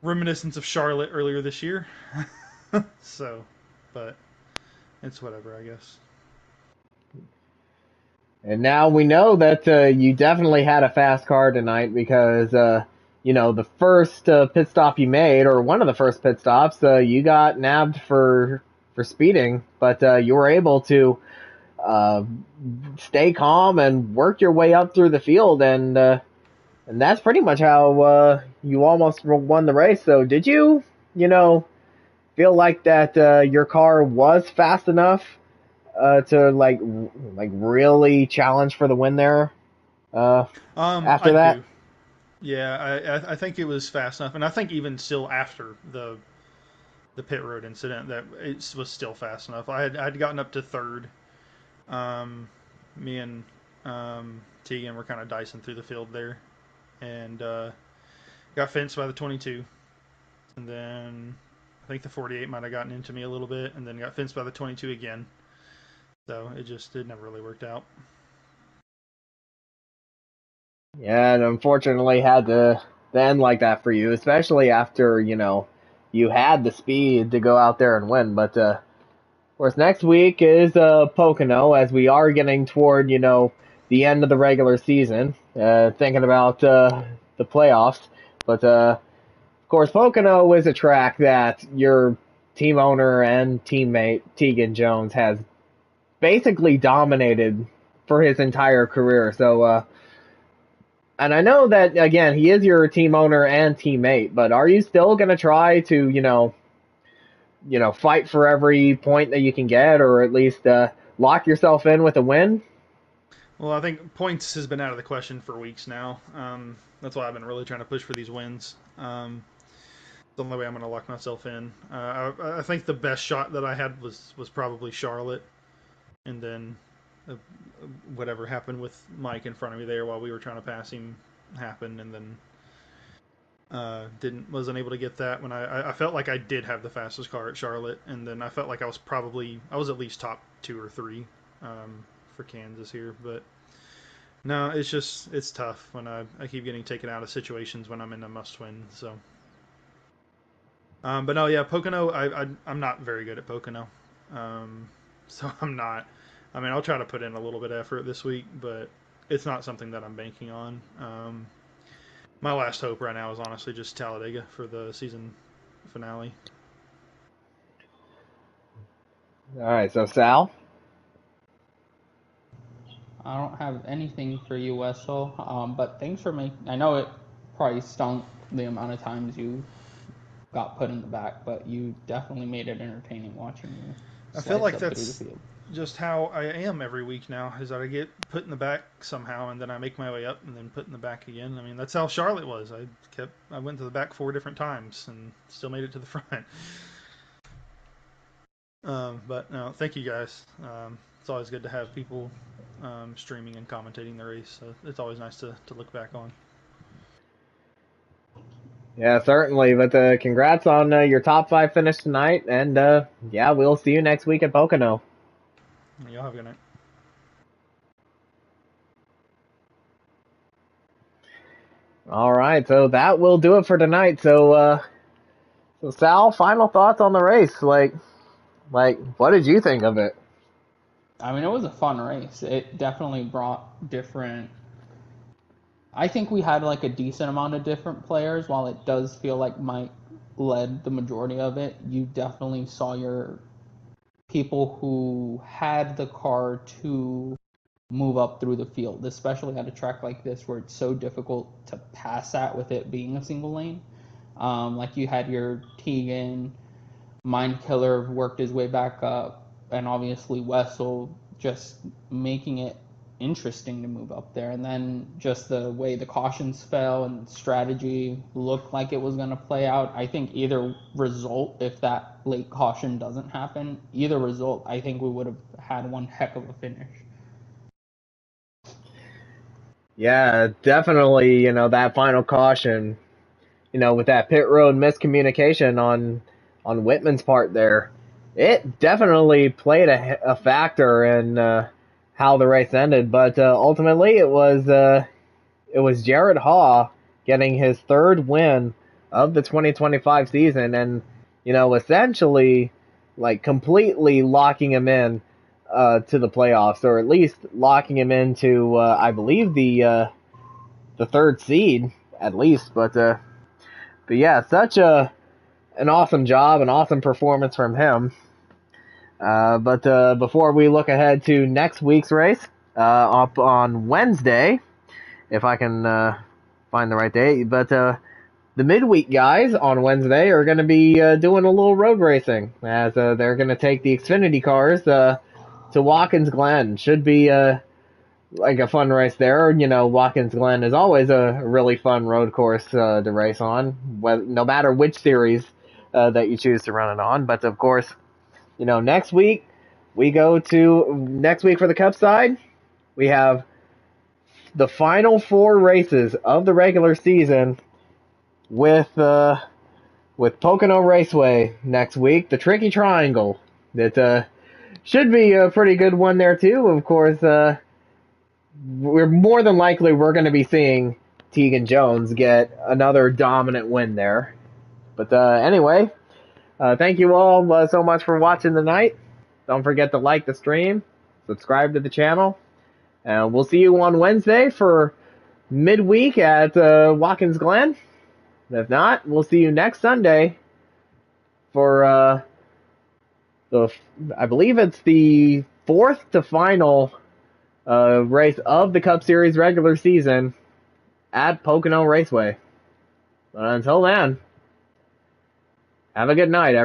reminiscent of Charlotte earlier this year. So, but it's whatever, I guess. And now we know that you definitely had a fast car tonight, because the first pit stop you made, or one of the first pit stops, you got nabbed for speeding, but you were able to stay calm and work your way up through the field, and that's pretty much how you almost won the race. So did you feel like that your car was fast enough to like really challenge for the win there after that? Do. Yeah, I think it was fast enough, and I think even still after the pit road incident, that it was still fast enough. I had gotten up to third. Me and Tegan were kind of dicing through the field there, and got fenced by the 22, and then I think the 48 might have gotten into me a little bit, and then got fenced by the 22 again. So it never really worked out. Yeah, and unfortunately had to end like that for you, especially after you had the speed to go out there and win. But of course, next week is Pocono, as we are getting toward the end of the regular season, thinking about the playoffs. But of course, Pocono is a track that your team owner and teammate Tegan Jones has basically dominated for his entire career. So, and I know that, again, he is your team owner and teammate, but are you still going to try to, fight for every point that you can get, or at least lock yourself in with a win? Well, I think points has been out of the question for weeks now. That's why I've been really trying to push for these wins. The only way I'm going to lock myself in. I think the best shot that I had was probably Charlotte, and then whatever happened with Mike in front of me there while we were trying to pass him happened, and then wasn't able to get that when I felt like I did have the fastest car at Charlotte, and then I felt like I was at least top 2 or 3 for Kansas here, but no, it's tough when I keep getting taken out of situations when I'm in a must win. So, but no, yeah, Pocono, I'm not very good at Pocono, so I'm not. I mean, I'll try to put in a little bit of effort this week, but it's not something that I'm banking on. My last hope right now is honestly just Talladega for the season finale. All right, so Sal? I don't have anything for you, Wessel, but thanks for making... I know it probably stunk the amount of times you got put in the back, but you definitely made it entertaining watching you I feel slice like up through the field. just how I am every week now, is that I get put in the back somehow, and then I make my way up, and then put in the back again. I mean, that's how Charlotte was. I went to the back 4 different times, and still made it to the front. But no, thank you guys. It's always good to have people streaming and commentating the race. So it's always nice to look back on. Yeah, certainly. But congrats on your top 5 finish tonight, and yeah, we'll see you next week at Pocono. Y'all have a good night. All right, so that will do it for tonight. So Sal, final thoughts on the race? Like, what did you think of it? I mean, it was a fun race. It definitely brought different. I think we had like a decent amount of different players. While it does feel like Mike led the majority of it, you definitely saw your people who had the car to move up through the field, especially at a track like this where it's so difficult to pass at with it being a single lane. Like you had your Tegan, Mind Killer worked his way back up, and obviously Wessel just making it interesting to move up there. And then just the way the cautions fell and strategy looked like it was going to play out. I think either result, if that late caution doesn't happen, either result, I think we would have had one heck of a finish. Yeah, definitely, that final caution, with that pit road miscommunication on Whitman's part there, it definitely played a factor in how the race ended. But ultimately, it was Jared Haw getting his 3rd win of the 2025 season, and essentially like completely locking him in to the playoffs, or at least locking him into I believe the 3rd seed at least. But yeah, such an awesome job, an awesome performance from him. But before we look ahead to next week's race, up on Wednesday, if I can find the right date, but the midweek guys on Wednesday are going to be doing a little road racing, as they're going to take the Xfinity cars to Watkins Glen. Should be like a fun race there. Watkins Glen is always a really fun road course to race on, no matter which series that you choose to run it on. But of course, next week for the Cup side, we have the final 4 races of the regular season with Pocono Raceway next week, the Tricky Triangle. That should be a pretty good one there too. Of course, we're more than likely going to be seeing Tegan Jones get another dominant win there. But anyway, thank you all so much for watching tonight. Don't forget to like the stream, subscribe to the channel, and we'll see you on Wednesday for midweek at Watkins Glen. If not, we'll see you next Sunday for I believe it's the 4th to final race of the Cup Series regular season at Pocono Raceway. But until then, have a good night, everyone.